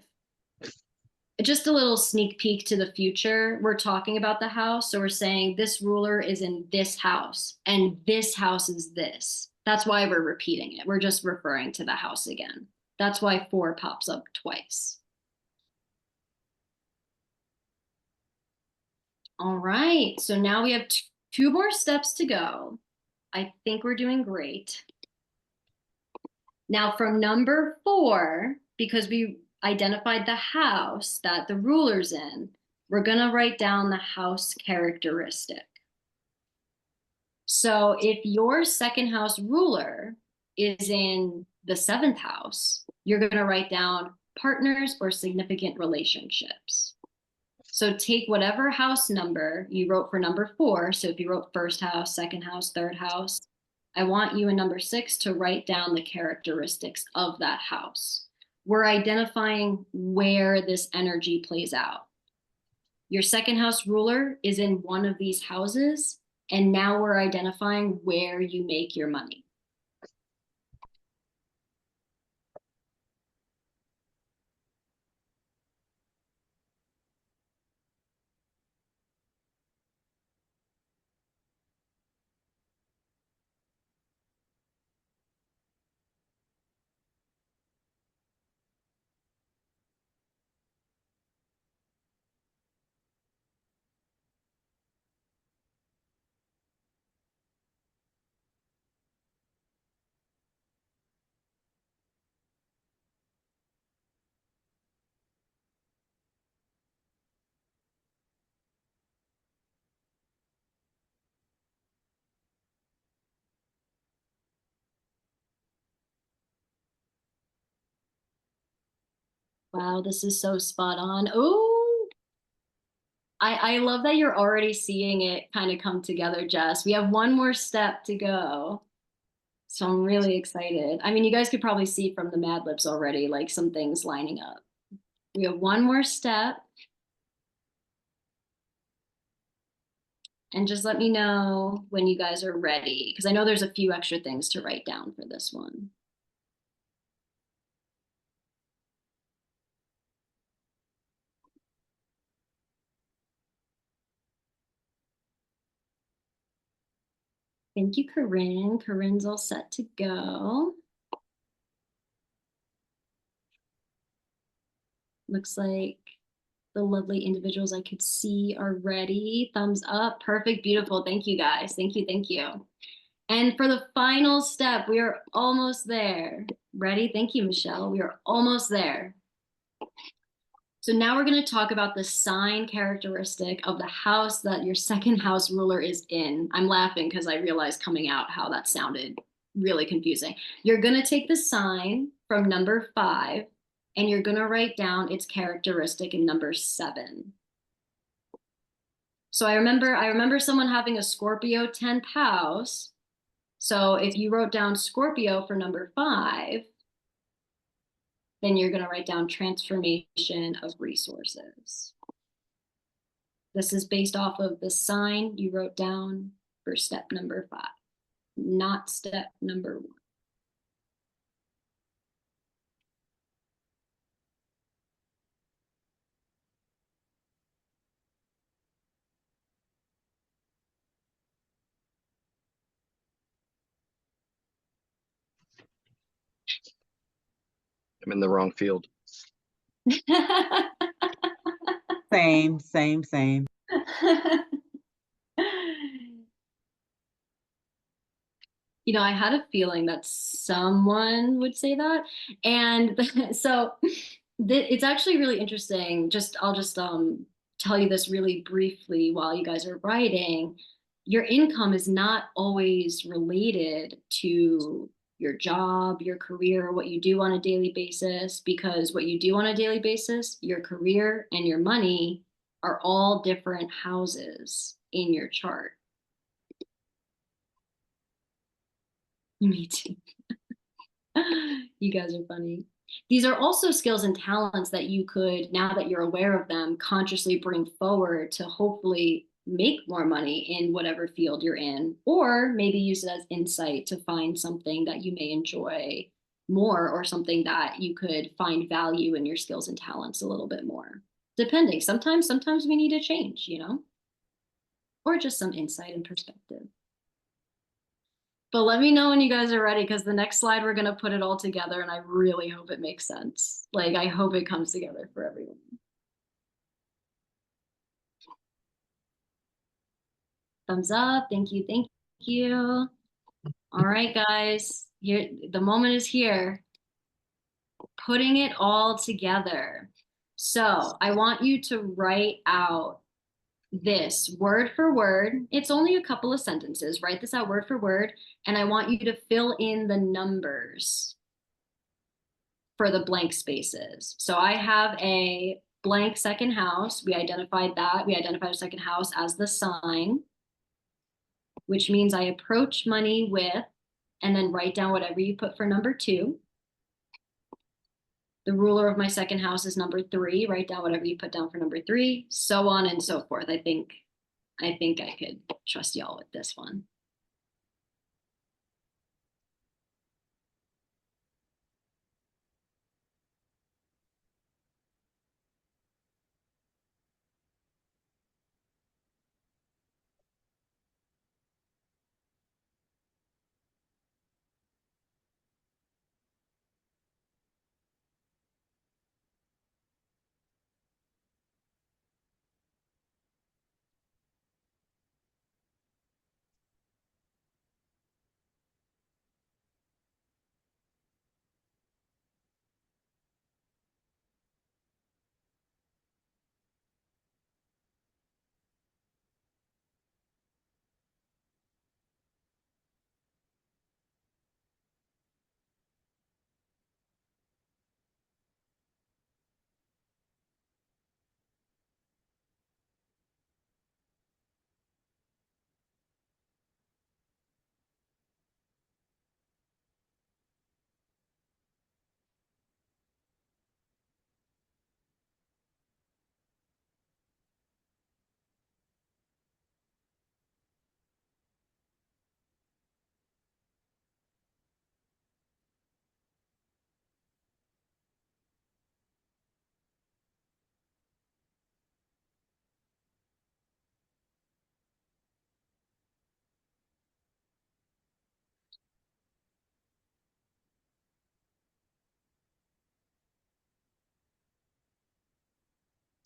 Just a little sneak peek to the future. We're talking about the house. So we're saying this ruler is in this house and this house is this. That's why we're repeating it. We're just referring to the house again. That's why 4 pops up twice. All right. So now we have 2 more steps to go. I think we're doing great. Now from number 4, because we identified the house that the ruler's in, we're going to write down the house characteristic. So if your second house ruler is in the 7th house, you're going to write down partners or significant relationships. So take whatever house number you wrote for number 4. So if you wrote first house, second house, third house, I want you in number 6 to write down the characteristics of that house. We're identifying where this energy plays out. Your second house ruler is in one of these houses, and now we're identifying where you make your money. Wow, this is so spot on. Oh, I love that you're already seeing it kind of come together, Jess. We have one more step to go. So I'm really excited. I mean, you guys could probably see from the Mad Libs already, like some things lining up. We have one more step. And just let me know when you guys are ready, because I know there's a few extra things to write down for this one. Thank you, Corinne. Corinne's all set to go. Looks like the lovely individuals I could see are ready. Thumbs up. Perfect. Beautiful. Thank you, guys. Thank you. Thank you. And for the final step, we are almost there. Ready? Thank you, Michelle. We are almost there. So now we're going to talk about the sign characteristic of the house that your second house ruler is in. I'm laughing because I realized coming out how that sounded really confusing. You're going to take the sign from number 5 and you're going to write down its characteristic in number 7. So I remember someone having a Scorpio 10th house. So if you wrote down Scorpio for number 5, then you're going to write down transformation of resources. This is based off of the sign you wrote down for step number 5, not step number 1. I'm in the wrong field. Same, same, same. You know, I had a feeling that someone would say that. And so it's actually really interesting. I'll just tell you this really briefly while you guys are writing. Your income is not always related to your job, your career, what you do on a daily basis, because what you do on a daily basis, your career and your money are all different houses in your chart. Me too. You guys are funny. These are also skills and talents that you could, now that you're aware of them, consciously bring forward to hopefully make more money in whatever field you're in, or maybe use it as insight to find something that you may enjoy more, or something that you could find value in your skills and talents a little bit more. Depending. Sometimes we need a change, you know, or just some insight and perspective. But let me know when you guys are ready, because the next slide, we're going to put it all together, and I really hope it makes sense. Like, I hope it comes together for everyone. Thumbs up. Thank you. Thank you. All right, guys. Here, the moment is here. Putting it all together. So I want you to write out this word for word. It's only a couple of sentences. Write this out word for word. And I want you to fill in the numbers for the blank spaces. So I have a blank second house. We identified that. We identified a second house as the sign, which means I approach money with, and then write down whatever you put for number 2. The ruler of my second house is number 3. Write down whatever you put down for number 3, so on and so forth. I think I could trust y'all with this one.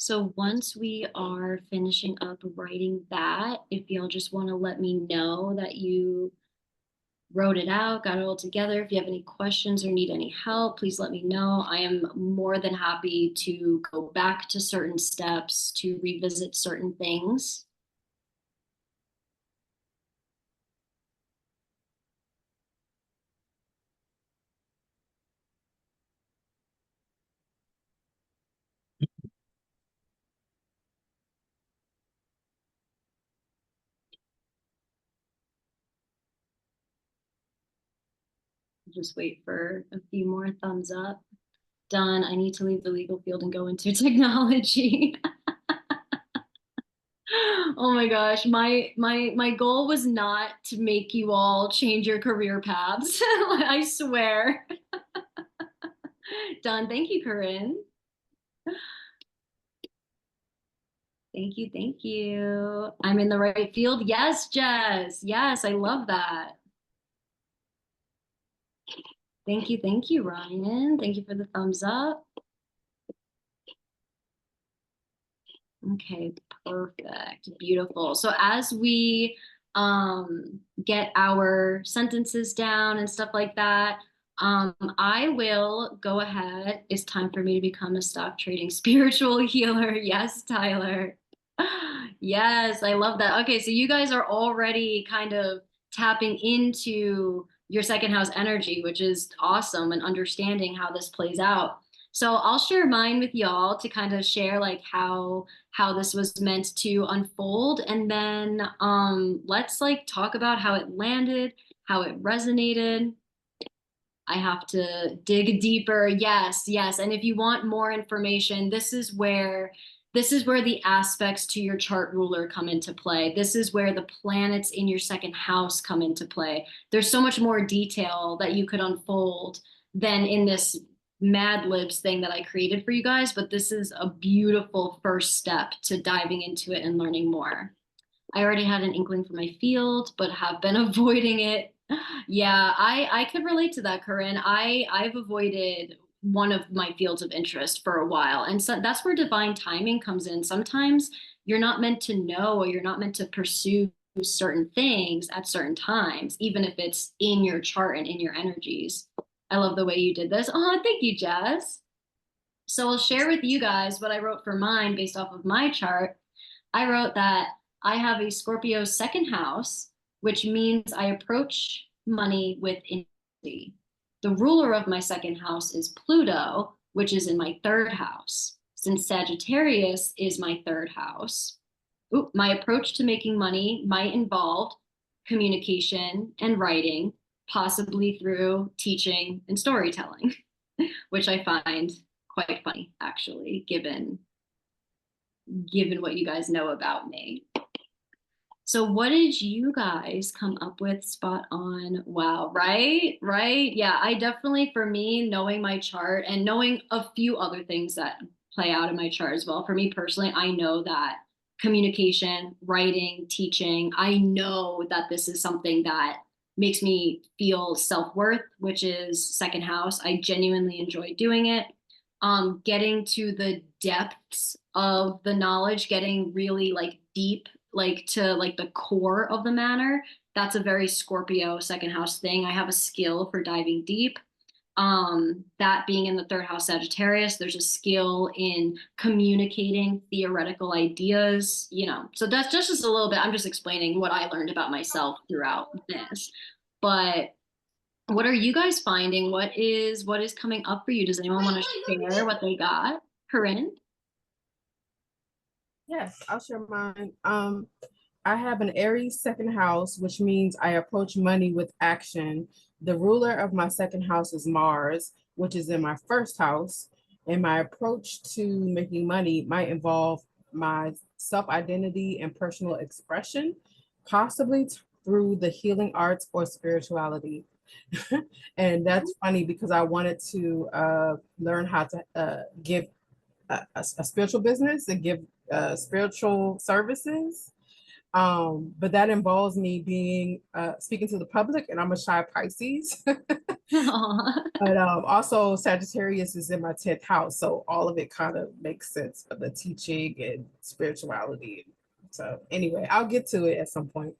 So once we are finishing up writing that, if y'all just want to let me know that you wrote it out, got it all together. If you have any questions or need any help, please let me know. I am more than happy to go back to certain steps, to revisit certain things. Just wait for a few more thumbs up. Done. I need to leave the legal field and go into technology. Oh my gosh, my goal was not to make you all change your career paths. I swear. Done. Thank you, Corinne. Thank you, thank you. I'm in the right field. Yes, Jess. Yes, I love that. Thank you, Ryan. Thank you for the thumbs up. Okay, perfect. Beautiful. So as we get our sentences down and stuff like that, I will go ahead. It's time for me to become a stock trading spiritual healer. Yes, Tyler. Yes, I love that. Okay, so you guys are already kind of tapping into your second house energy, which is awesome, and understanding how this plays out. So I'll share mine with y'all to kind of share like how this was meant to unfold, and then let's like talk about how it landed, how it resonated. I have to dig deeper. Yes, yes. And if you want more information, this is where the aspects to your chart ruler come into play. This is where the planets in your second house come into play. There's so much more detail that you could unfold than in this Mad Libs thing that I created for you guys, but this is a beautiful first step to diving into it and learning more. I already had an inkling for my field, but have been avoiding it. Yeah, I could relate to that, Corinne. I've avoided one of my fields of interest for a while, and so that's where divine timing comes in. Sometimes you're not meant to know, or you're not meant to pursue certain things at certain times, even if it's in your chart and in your energies. I love the way you did this. Oh, thank you, Jess. So I'll share with you guys what I wrote for mine based off of my chart. I wrote that I have a Scorpio second house, which means I approach money with intensity. The ruler of my second house is Pluto, which is in my third house. Since Sagittarius is my third house, my approach to making money might involve communication and writing, possibly through teaching and storytelling, which I find quite funny, actually, given what you guys know about me. So what did you guys come up with? Spot on. Wow, right? Right? Yeah, I definitely, for me, knowing my chart and knowing a few other things that play out in my chart as well, for me personally, I know that communication, writing, teaching, I know that this is something that makes me feel self-worth, which is second house. I genuinely enjoy doing it. Getting to the depths of the knowledge, getting really like deep, like to like the core of the matter. That's a very Scorpio second house thing. I have a skill for diving deep. That being in the third house Sagittarius, there's a skill in communicating theoretical ideas, So that's just a little bit, I'm just explaining what I learned about myself throughout this. But what are you guys finding? What is coming up for you? Does anyone want to share what they got? Corinne? Yes, I'll share mine. I have an Aries second house, which means I approach money with action. The ruler of my second house is Mars, which is in my first house. And my approach to making money might involve my self-identity and personal expression, possibly through the healing arts or spirituality. And that's funny because I wanted to learn how to give a spiritual business and give spiritual services. But that involves me being speaking to the public, and I'm a shy Pisces. But also Sagittarius is in my 10th house, so all of it kind of makes sense for the teaching and spirituality. So anyway, I'll get to it at some point.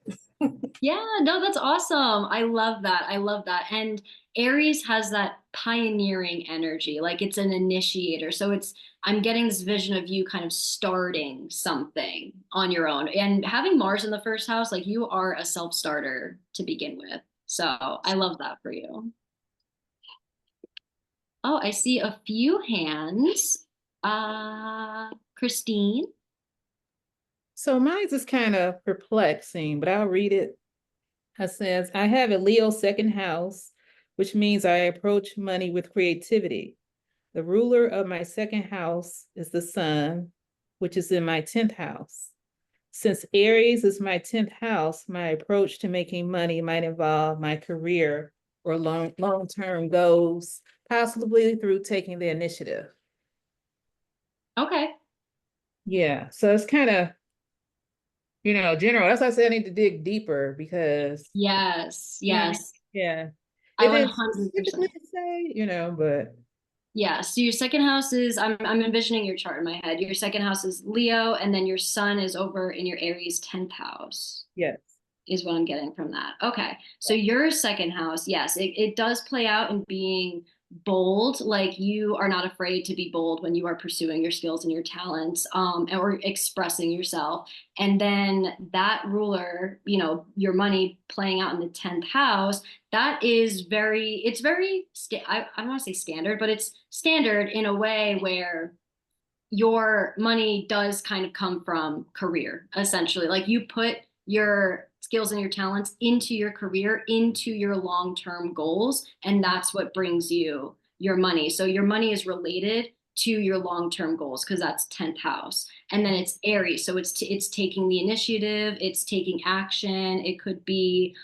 Yeah, no, that's awesome. I love that. I love that. And Aries has that pioneering energy, like it's an initiator. So I'm getting this vision of you kind of starting something on your own. And having Mars in the first house, like you are a self-starter to begin with. So I love that for you. Oh, I see a few hands. Christine. So mine's is kind of perplexing, but I'll read it. It says, I have a Leo second house, which means I approach money with creativity. The ruler of my second house is the sun, which is in my 10th house. Since Aries is my 10th house, my approach to making money might involve my career or long-term goals, possibly through taking the initiative. Okay. Yeah, so it's kind of, general. That's why I said I need to dig deeper because Yes, yes. yeah. I It is 100%. typically say, you know, but Yeah, so your second house is, I'm envisioning your chart in my head. Your second house is Leo, and then your sun is over in your Aries 10th house, yes. is what I'm getting from that. Okay. So your second house, yes, it does play out in being bold. Like you are not afraid to be bold when you are pursuing your skills and your talents, or expressing yourself. And then that ruler, you know, your money playing out in the 10th house, that is very, it's very, I don't want to say standard, but it's standard in a way where your money does kind of come from career, essentially. Like you put your skills and your talents into your career, into your long-term goals, and that's what brings you your money. So your money is related to your long-term goals because that's 10th house. And then it's Aries, so it's taking the initiative, it's taking action. It could be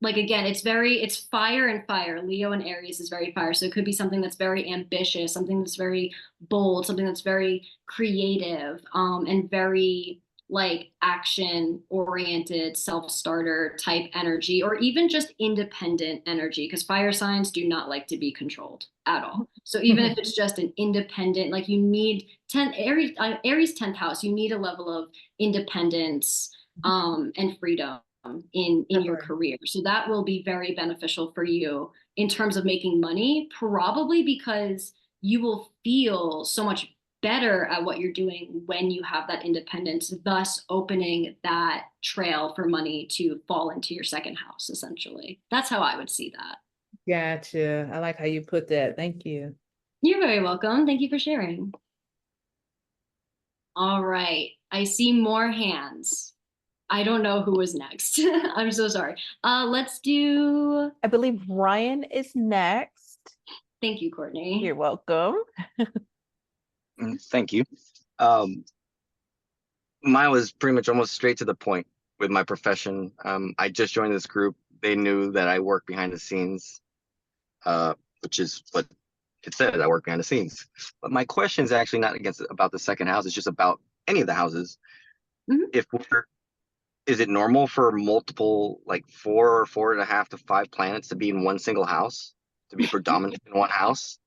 like again, it's fire and fire. Leo and Aries is very fire. So it could be something that's very ambitious, something that's very bold, something that's very creative, and very like action oriented, self-starter type energy, or even just independent energy, because fire signs do not like to be controlled at all. So even if it's just an independent, like you need 10 Aries 10th house, you need a level of independence, and freedom in your career. So that will be very beneficial for you in terms of making money, probably because you will feel so much better at what you're doing when you have that independence, thus opening that trail for money to fall into your second house, essentially. That's how I would see that. Gotcha. I like how you put that. Thank you. You're very welcome. Thank you for sharing. All right. I see more hands. I don't know who was next. I'm so sorry. Let's do. I believe Ryan is next. Thank you, Courtney. You're welcome. Thank you. Mine was pretty much almost straight to the point with my profession. I just joined this group. They knew that I work behind the scenes, which is what it said. I work behind the scenes. But my question is actually not about the second house. It's just about any of the houses. Mm-hmm. Is it normal for multiple, like 4.5 to 5 planets to be in one single house, to be predominant in one house?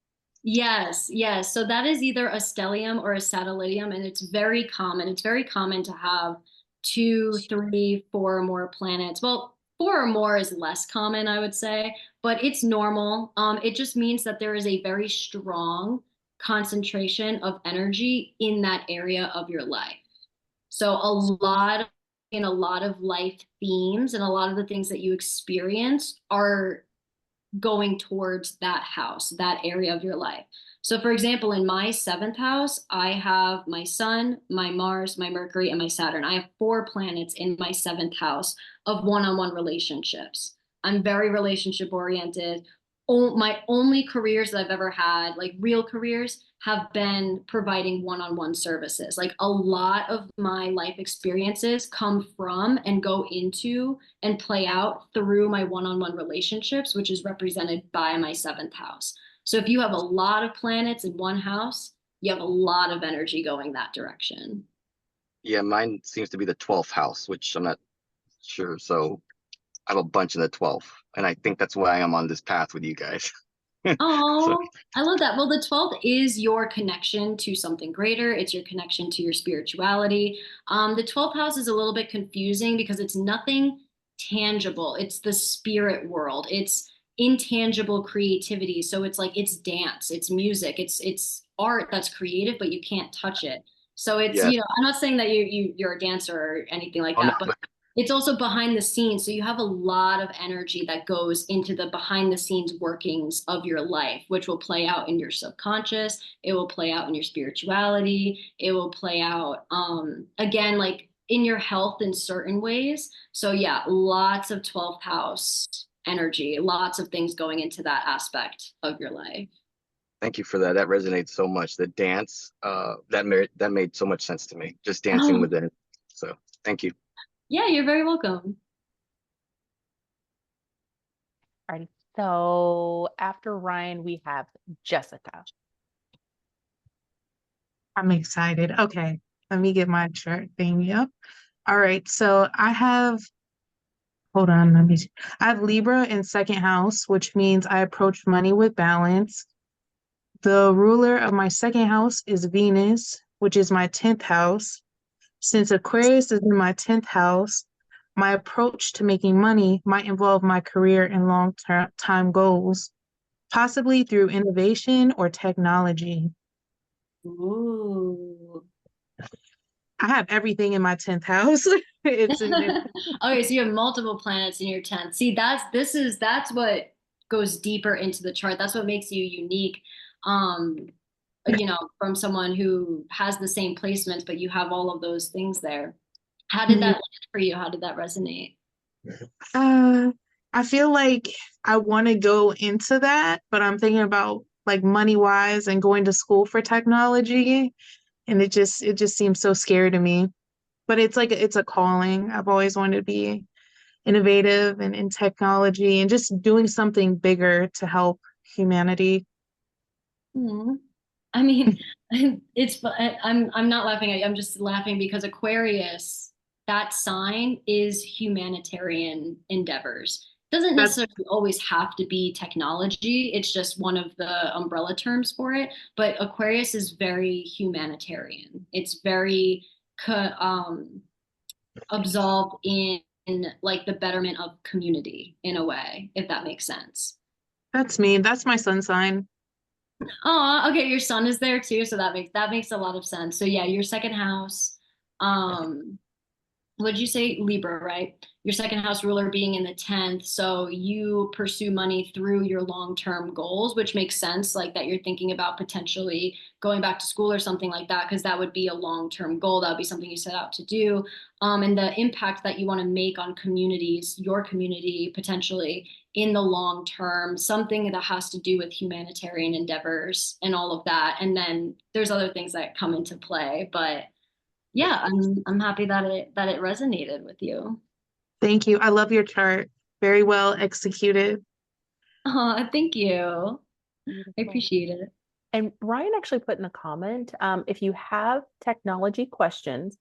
Yes, yes. So that is either a stellium or a satellium, and it's very common. It's very common to have 2, 3, 4 or more planets. Well, 4 or more is less common, I would say, but it's normal. It just means that there is a very strong concentration of energy in that area of your life. So in a lot of life themes and a lot of the things that you experience are going towards that house, that area of your life. So, for example, in my 7th house, I have my Sun, my Mars, my Mercury, and my Saturn. I have 4 planets in my 7th house of one-on-one relationships. I'm very relationship oriented. My only careers that I've ever had, like real careers, have been providing one-on-one services. Like a lot of my life experiences come from and go into and play out through my one-on-one relationships, which is represented by my 7th house. So if you have a lot of planets in one house, you have a lot of energy going that direction. Yeah, mine seems to be the 12th house, which I'm not sure. So I have a bunch in the 12th, and I think that's why I'm on this path with you guys. So Oh, I love that. Well, the 12th is your connection to something greater. It's your connection to your spirituality. The 12th house is a little bit confusing because it's nothing tangible. It's the spirit world. It's intangible creativity. So it's like it's dance, it's music, it's art that's creative, but you can't touch it. So it's, yeah, I'm not saying that you're a dancer or anything like oh no, that, but it's also behind the scenes. So you have a lot of energy that goes into the behind the scenes workings of your life, which will play out in your subconscious. It will play out in your spirituality. It will play out, again, like in your health in certain ways. So yeah, lots of 12th house energy, lots of things going into that aspect of your life. thank you for that. That resonates so much. The dance, that made so much sense to me. Just dancing Oh, within it. So thank you. yeah, you're very welcome. Alrighty. So after Ryan, we have Jessica. I'm excited. Okay, let me get my chart thing up. All right, so I have hold on. Let me see. I have Libra in second house, which means I approach money with balance. The ruler of my second house is Venus, which is my 10th house. Since Aquarius is in my 10th house, my approach to making money might involve my career and long-term time goals, possibly through innovation or technology. Ooh. I have everything in my 10th house. It's Okay, so you have multiple planets in your 10th. See, that's what goes deeper into the chart. That's what makes you unique. Um, from someone who has the same placements, but you have all of those things there. How did that land for you? How did that resonate? I feel like I want to go into that, but I'm thinking about like money wise and going to school for technology, and it just seems so scary to me. But it's like it's a calling. I've always wanted to be innovative and in technology and just doing something bigger to help humanity. Hmm. I mean, I'm not laughing at you. I'm just laughing because Aquarius, that sign is humanitarian endeavors. Doesn't That's necessarily always have to be technology. It's just one of the umbrella terms for it. But Aquarius is very humanitarian. It's very absolved in like the betterment of community in a way, if that makes sense. that's me. That's my sun sign. Oh, okay, your son is there too, so that makes a lot of sense. So yeah, your second house, um, what'd you say? Libra, right? Your second house ruler being in the 10th. So you pursue money through your long-term goals, which makes sense, like that you're thinking about potentially going back to school or something like that, because that would be a long-term goal. That would be something you set out to do. And the impact that you want to make on communities, your community potentially in the long term, something that has to do with humanitarian endeavors and all of that. And then there's other things that come into play, but yeah, I'm happy that it resonated with you. Thank you. I love your chart. Very well executed. Oh, thank you. I Beautiful. appreciate it. And Ryan actually put in a comment, if you have technology questions,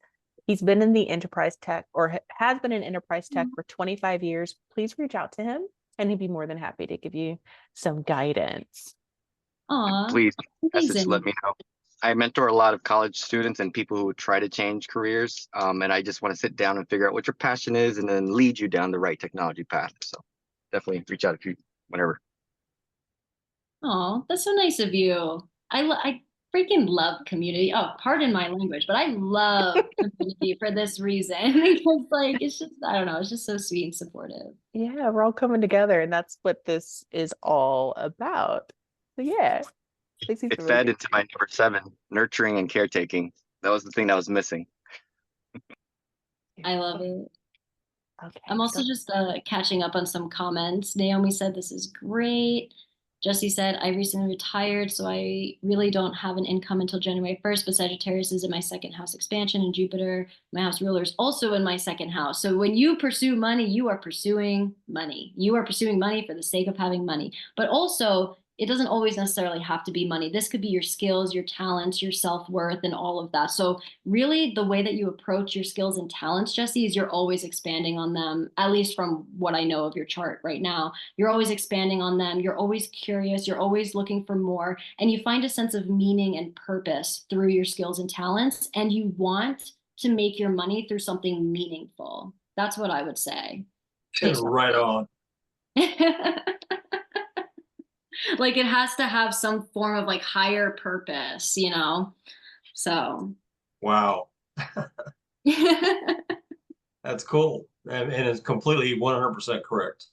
he's been in the enterprise tech or has been in enterprise tech for 25 years. Please reach out to him and he'd be more than happy to give you some guidance. Aw, Please message, let amazing. me know. I mentor a lot of college students and people who try to change careers. And I just want to sit down and figure out what your passion is and then lead you down the right technology path. So definitely reach out if you, whenever. Oh, that's so nice of you. I freaking love community. Oh, pardon my language, but I love community for this reason because like it's just I don't know, it's just so sweet and supportive. Yeah, we're all coming together and that's what this is all about. So yeah, Stacey's It a really fed good. into my number 7, nurturing and caretaking. That was the thing that was missing. I love it. Okay, I'm also so just catching up on some comments. Naomi said, this is great. Jesse said, I recently retired, so I really don't have an income until January 1st, but Sagittarius is in my second house expansion, and Jupiter, my house ruler, is also in my second house. So when you pursue money, you are pursuing money. You are pursuing money for the sake of having money. But also, it doesn't always necessarily have to be money. This could be your skills, your talents, your self-worth, and all of that. So really the way that you approach your skills and talents, Jesse, is you're always expanding on them, at least from what I know of your chart right now. You're always expanding on them. You're always curious. You're always looking for more. And you find a sense of meaning and purpose through your skills and talents. And you want to make your money through something meaningful. That's what I would say. Right on. Like it has to have some form of like higher purpose, you know? So. Wow. That's cool. And it's completely 100% correct.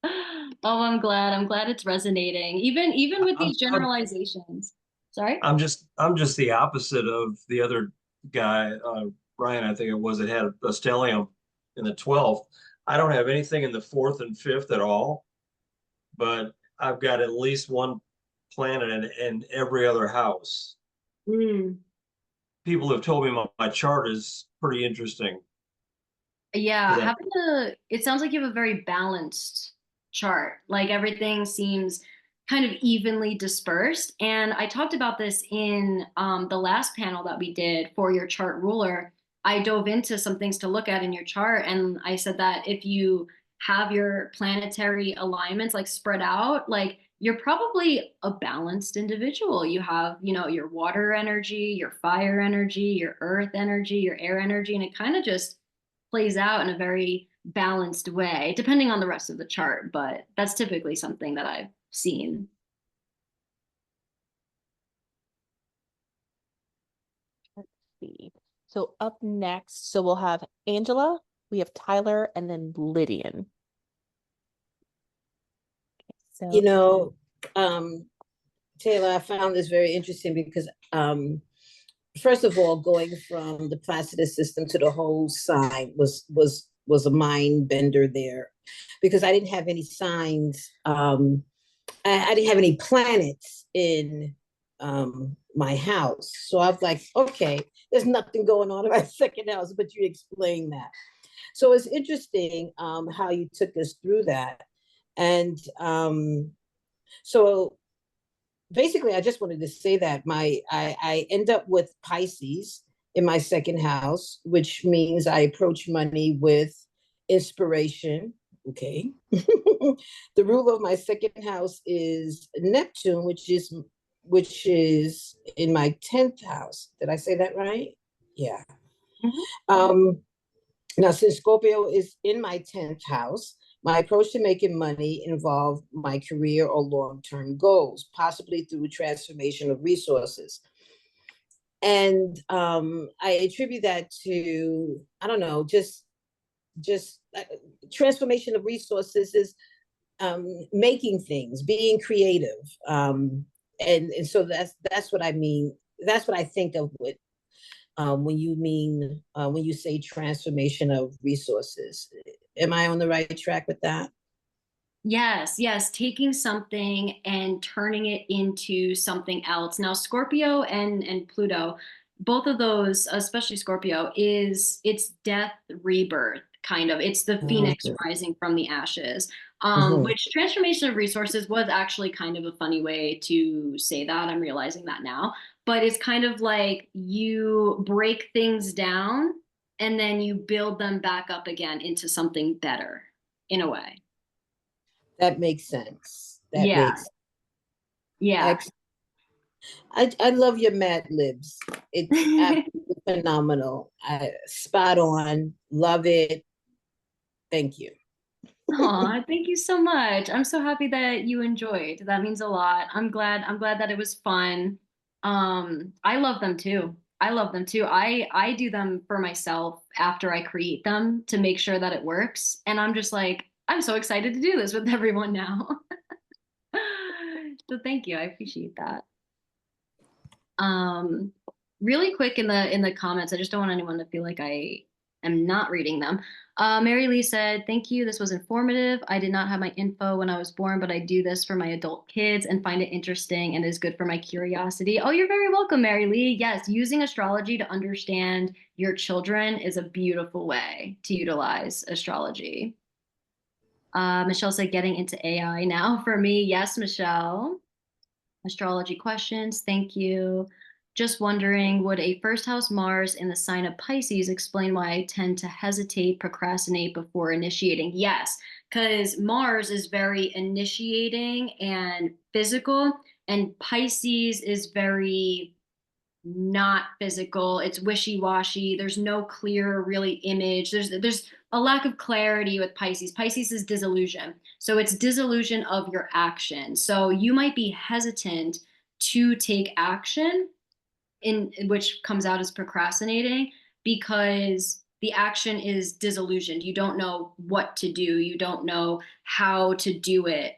Oh, I'm glad. I'm glad it's resonating. Even with I'm, these I'm, generalizations. Sorry? I'm just the opposite of the other guy, Ryan, I think it was, that had a stellium in the 12th. I don't have anything in the 4th and 5th at all, but I've got at least one planet in every other house. Mm. People have told me my chart is pretty interesting. Yeah, That it sounds like you have a very balanced chart. Like everything seems kind of evenly dispersed. And I talked about this in the last panel that we did for your chart ruler. I dove into some things to look at in your chart, and I said that if you have your planetary alignments like spread out, like you're probably a balanced individual. You have, you know, your water energy, your fire energy, your earth energy, your air energy, and it kind of just plays out in a very balanced way, depending on the rest of the chart. But that's typically something that I've seen. Let's see. So up next, so we'll have Angela, we have Tyler, and then Lydian. So You know, Taylor, I found this very interesting because, first of all, going from the Placidus system to the whole sign was a mind bender there, because I didn't have any signs. I didn't have any planets in my house, so I was like, okay, there's nothing going on in my second house, but you explained that. So it's interesting how you took us through that, and so basically, I just wanted to say that I end up with Pisces in my second house, which means I approach money with inspiration. Okay. The ruler of my second house is Neptune, which is in my 10th house. Did I say that right? Yeah. Um, Now, since Scorpio is in my 10th house, my approach to making money involved my career or long-term goals, possibly through transformation of resources. And I attribute that to, I don't know, just transformation of resources is making things, being creative. And so that's what I mean. That's what I think of with when you say transformation of resources. Am I on the right track with that? Yes, yes, taking something and turning it into something else. Now, Scorpio and Pluto, both of those, especially Scorpio, it's death, rebirth, kind of. It's the phoenix rising from the ashes. Which transformation of resources was actually kind of a funny way to say that. I'm realizing that now. But it's kind of like you break things down and then you build them back up again into something better in a way. That makes sense. That Yeah. makes Yeah. excellent. I love your Mad Libs. It's absolutely phenomenal. Spot on. Love it. Thank you. Aw, thank you so much. I'm so happy that you enjoyed. That means a lot. I'm glad that it was fun. I love them too. I love them too. I do them for myself after I create them to make sure that it works. And I'm just like, I'm so excited to do this with everyone now. So thank you. I appreciate that. Um, Really quick in the comments, I just don't want anyone to feel like I am not reading them. Mary Lee said, "Thank you. This was informative. I did not have my info when I was born, but I do this for my adult kids and find it interesting and is good for my curiosity." Oh, you're very welcome, Mary Lee. Yes, using astrology to understand your children is a beautiful way to utilize astrology. Michelle said, "Getting into AI now for me." Yes, Michelle. Astrology questions. Thank you. Just wondering, would a first house Mars in the sign of Pisces explain why I tend to hesitate, procrastinate before initiating? Yes, because Mars is very initiating and physical, and Pisces is very not physical. It's wishy-washy. There's no clear really image. There's a lack of clarity with Pisces. Pisces is disillusion. So it's disillusion of your action. So you might be hesitant to take action in which comes out as procrastinating because the action is disillusioned. You don't know what to do. You don't know how to do it.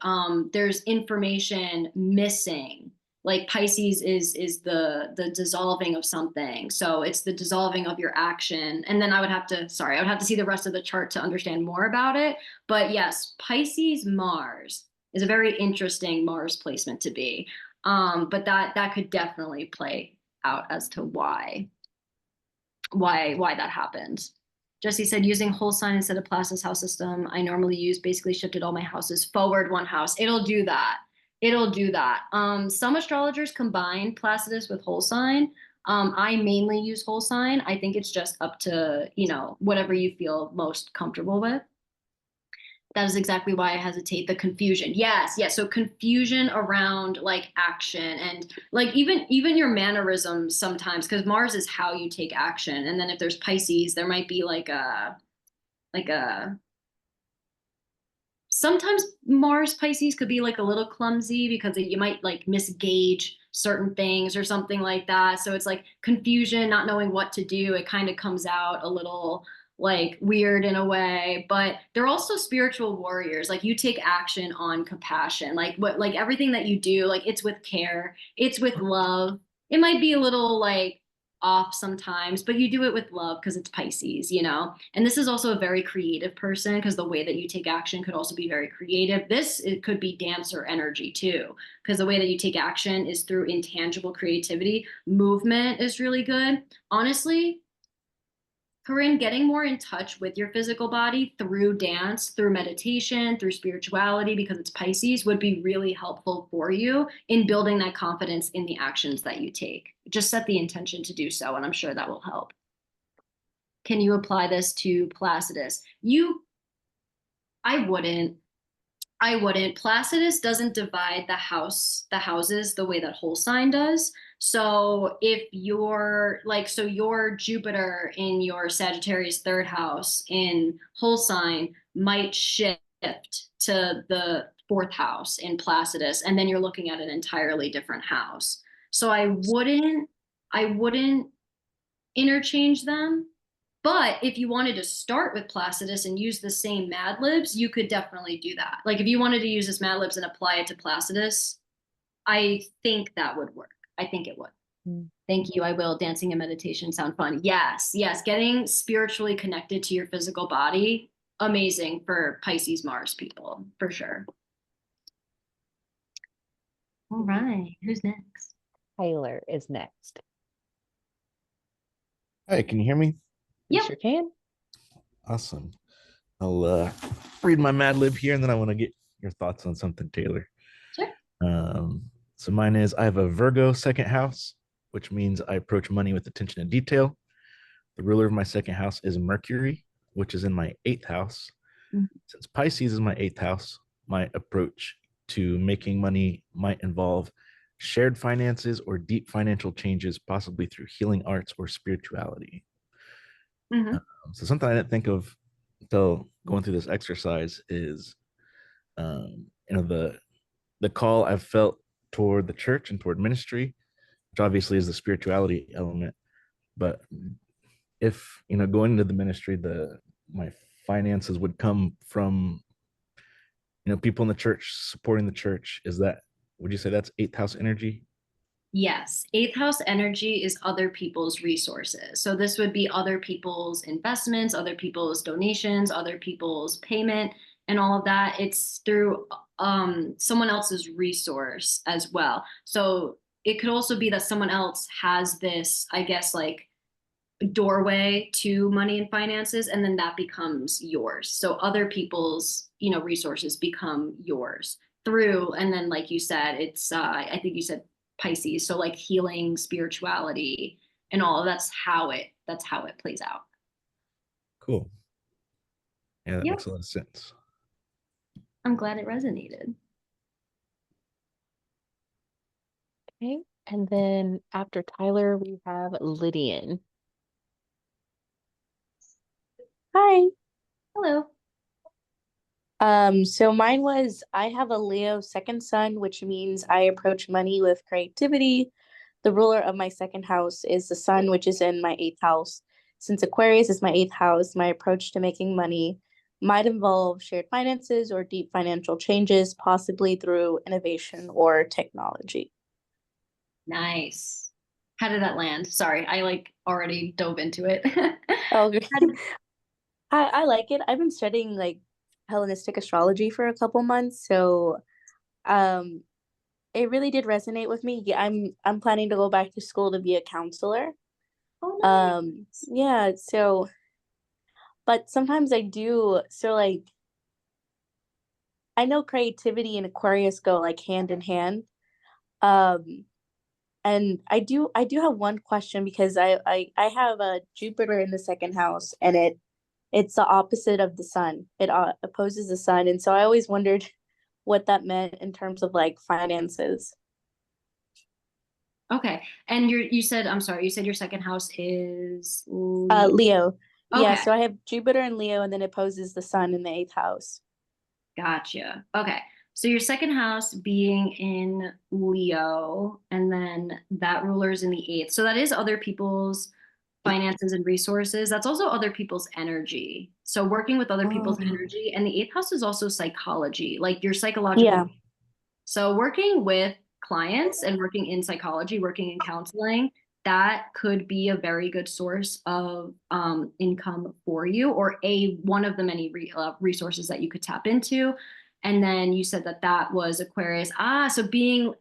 There's information missing. Like Pisces is the dissolving of something. So it's the dissolving of your action. And then I would have to see the rest of the chart to understand more about it. But yes, Pisces Mars is a very interesting Mars placement to be. But that could definitely play out as to why that happened. Jesse said, using whole sign instead of Placidus house system, I normally use basically shifted all my houses forward one house. It'll do that. It'll do that. Some astrologers combine Placidus with whole sign. I mainly use whole sign. I think it's just up to, whatever you feel most comfortable with. That is exactly why I hesitate. The confusion. Yes, yes. So confusion around like action and like even your mannerisms sometimes, because Mars is how you take action. And then if there's Pisces, there might be like a sometimes Mars Pisces could be like a little clumsy because you might like misgauge certain things or something like that. So it's like confusion, not knowing what to do. It kind of comes out a little like weird in a way, but they're also spiritual warriors. Like you take action on compassion, like everything that you do, like it's with care, it's with love. It might be a little like off sometimes, but you do it with love because it's Pisces, you know? And this is also a very creative person because the way that you take action could also be very creative. It could be dancer energy too, because the way that you take action is through intangible creativity. Movement is really good. Honestly, Corinne, getting more in touch with your physical body through dance, through meditation, through spirituality, because it's Pisces, would be really helpful for you in building that confidence in the actions that you take. Just set the intention to do so, and I'm sure that will help. Can you apply this to Placidus? I wouldn't. I wouldn't. Placidus doesn't divide the houses the way that whole sign does. So if you're like, so your Jupiter in your Sagittarius third house in whole sign might shift to the fourth house in Placidus, and then you're looking at an entirely different house. So I wouldn't interchange them. But if you wanted to start with Placidus and use the same Mad Libs, you could definitely do that. Like if you wanted to use this Mad Libs and apply it to Placidus, I think that would work. I think it would. Thank you. I will. Dancing and meditation sound fun. Yes, yes. Getting spiritually connected to your physical body, amazing for Pisces Mars people, for sure. All right. Who's next? Tyler is next. Hi, can you hear me? You Yep. sure can. Awesome. I'll read my Mad Lib here, and then I want to get your thoughts on something, Taylor. Sure. So mine is I have a Virgo second house, which means I approach money with attention to detail. The ruler of my second house is Mercury, which is in my eighth house. Since Pisces is my eighth house, my approach to making money might involve shared finances or deep financial changes, possibly through healing arts or spirituality. So something I didn't think of until going through this exercise is, the call I've felt toward the church and toward ministry, which obviously is the spirituality element. But if going into the ministry, my finances would come from people in the church supporting the church. Would you say that's eighth house energy? Yes, eighth house energy is other people's resources. So this would be other people's investments, other people's donations, other people's payment, and all of that. It's through someone else's resource as well. So it could also be that someone else has this, I guess, like doorway to money and finances, and then that becomes yours. So other people's, resources become yours through, and then like you said, it's I think you said Pisces, so like healing, spirituality, and all that's how it plays out. Cool. Yeah, that Yep. makes a lot of sense. I'm glad it resonated. Okay. And then after Tyler, we have Lydian. Hi. Hello. So mine was I have a Leo second sun, which means I approach money with creativity. The ruler of my second house is the sun, which is in my eighth house. Since Aquarius is my eighth house, my approach to making money might involve shared finances or deep financial changes, possibly through innovation or technology. Nice. How did that land? Sorry, I like already dove into it. Oh, I like it. I've been studying like Hellenistic astrology for a couple months, so it really did resonate with me. Yeah, I'm planning to go back to school to be a counselor. Oh, nice. Yeah, so but sometimes I do, so like I know creativity and Aquarius go like hand in hand. And I do have one question because I have a Jupiter in the second house, and it's the opposite of the sun. It opposes the sun. And so I always wondered what that meant in terms of like finances. Okay. And you said, I'm sorry, you said your second house is Leo. Yeah, Okay. so I have Jupiter and Leo, and then it opposes the sun in the 8th house. Gotcha. Okay. So your second house being in Leo, and then that ruler is in the eighth. So that is other people's finances and resources. That's also other people's energy. So working with other people's energy. And the eighth house is also psychology, like your psychological. Yeah. So working with clients and working in psychology, working in counseling, that could be a very good source of income for you, or one of the many resources that you could tap into. And then you said that that was Aquarius. So being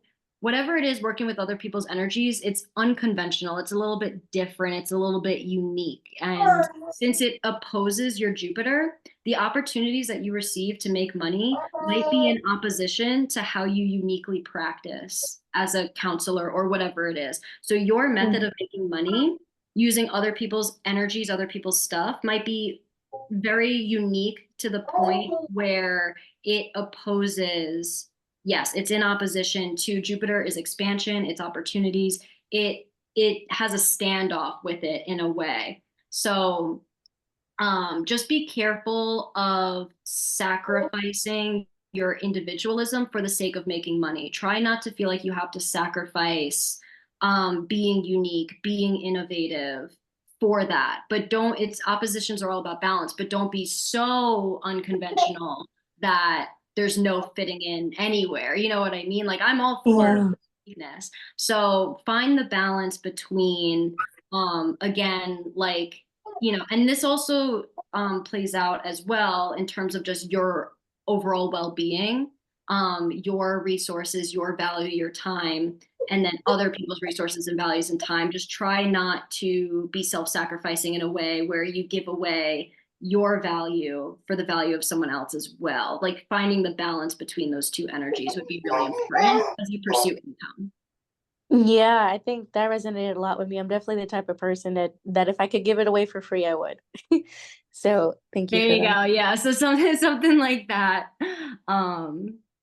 whatever it is, working with other people's energies, it's unconventional. It's a little bit different. It's a little bit unique. And since it opposes your Jupiter, the opportunities that you receive to make money might be in opposition to how you uniquely practice as a counselor or whatever it is. So your method of making money using other people's energies, other people's stuff might be very unique to the point where it opposes, yes, it's in opposition to Jupiter is expansion, it's opportunities. It has a standoff with it in a way. So just be careful of sacrificing your individualism for the sake of making money. Try not to feel like you have to sacrifice being unique, being innovative for that. But don't, its oppositions are all about balance, but don't be so unconventional that there's no fitting in anywhere. You know what I mean? Like I'm all for uniqueness. So find the balance between, again, like, and this also plays out as well in terms of just your overall well-being, your resources, your value, your time, and then other people's resources and values and time. Just try not to be self-sacrificing in a way where you give away your value for the value of someone else as well. Like finding the balance between those two energies would be really important as you pursue income. Yeah, I think that resonated a lot with me. I'm definitely the type of person that if I could give it away for free, I would. So thank you There for you that. go. Yeah. So something like that.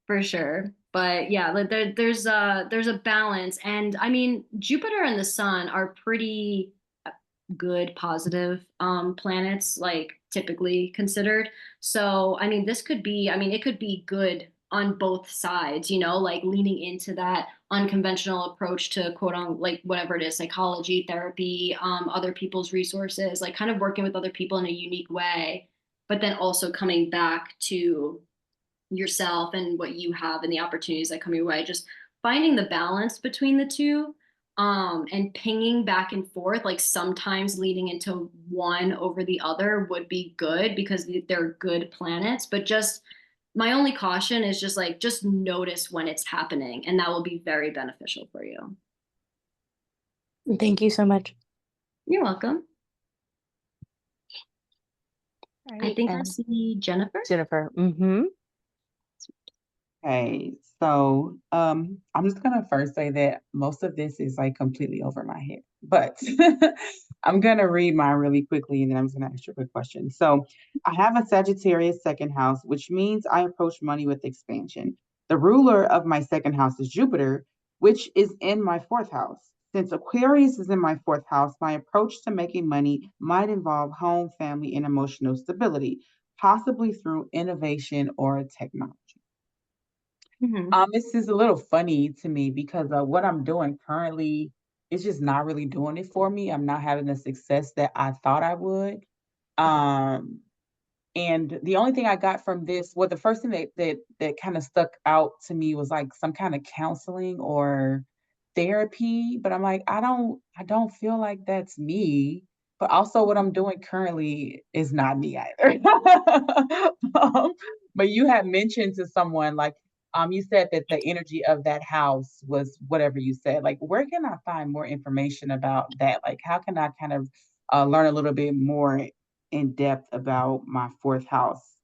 For sure. But yeah, like there's a balance. And I mean, Jupiter and the Sun are pretty good, positive planets, like typically considered. So I mean, it could be good on both sides, like leaning into that unconventional approach to quote on like whatever it is, psychology, therapy, other people's resources, like kind of working with other people in a unique way, but then also coming back to yourself and what you have and the opportunities that come your way. Just finding the balance between the two, and pinging back and forth, like sometimes leading into one over the other would be good because they're good planets. But just my only caution is just notice when it's happening, and that will be very beneficial for you. Thank you so much. You're welcome. I think I and see Jennifer. Jennifer. Okay, so I'm just gonna first say that most of this is like completely over my head, but I'm gonna read mine really quickly and then I'm just gonna ask you a quick question. So I have a Sagittarius second house, which means I approach money with expansion. The ruler of my second house is Jupiter, which is in my fourth house. Since Aquarius is in my fourth house, my approach to making money might involve home, family, and emotional stability, possibly through innovation or technology. This is a little funny to me because what I'm doing currently is just not really doing it for me. I'm not having the success that I thought I would. Um, and the only thing I got from this, well, the first thing that kind of stuck out to me was like some kind of counseling or therapy. But I'm like, I don't feel like that's me. But also, what I'm doing currently is not me either. But you had mentioned to someone like, you said that the energy of that house was whatever you said. Like, where can I find more information about that? Like, how can I kind of learn a little bit more in depth about my fourth house?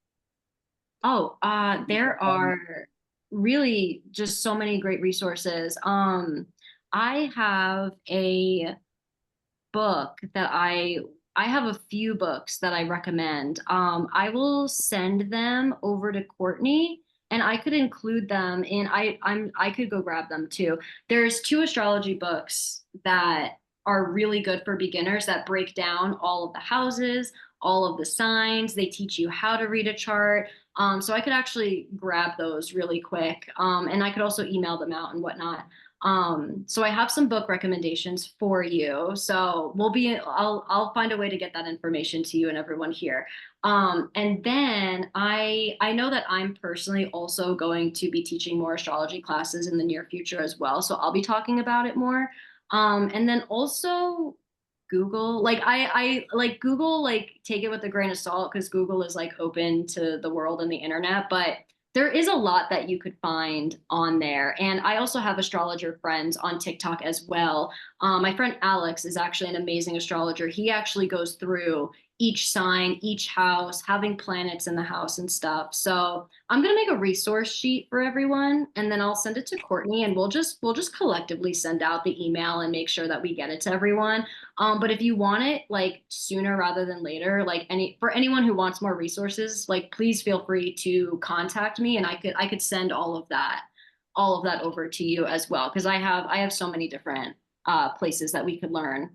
There are really just so many great resources. I have a book that I have a few books that I recommend. I will send them over to Courtney, and I could include them in. I could go grab them too. There's two astrology books that are really good for beginners that break down all of the houses, all of the signs. They teach you how to read a chart. So I could actually grab those really quick. And I could also email them out and whatnot. So I have some book recommendations for you. So I'll find a way to get that information to you and everyone here. And then I know that I'm personally also going to be teaching more astrology classes in the near future as well. So I'll be talking about it more. And then also Google, like I like Google, like take it with a grain of salt because Google is like open to the world and the internet, but there is a lot that you could find on there. And I also have astrologer friends on TikTok as well. My friend Alex is actually an amazing astrologer. He actually goes through each sign, each house, having planets in the house and stuff. So I'm gonna make a resource sheet for everyone, and then I'll send it to Courtney, and we'll just collectively send out the email and make sure that we get it to everyone. But if you want it like sooner rather than later, like for anyone who wants more resources, like please feel free to contact me, and I could send all of that over to you as well, because I have so many different places that we could learn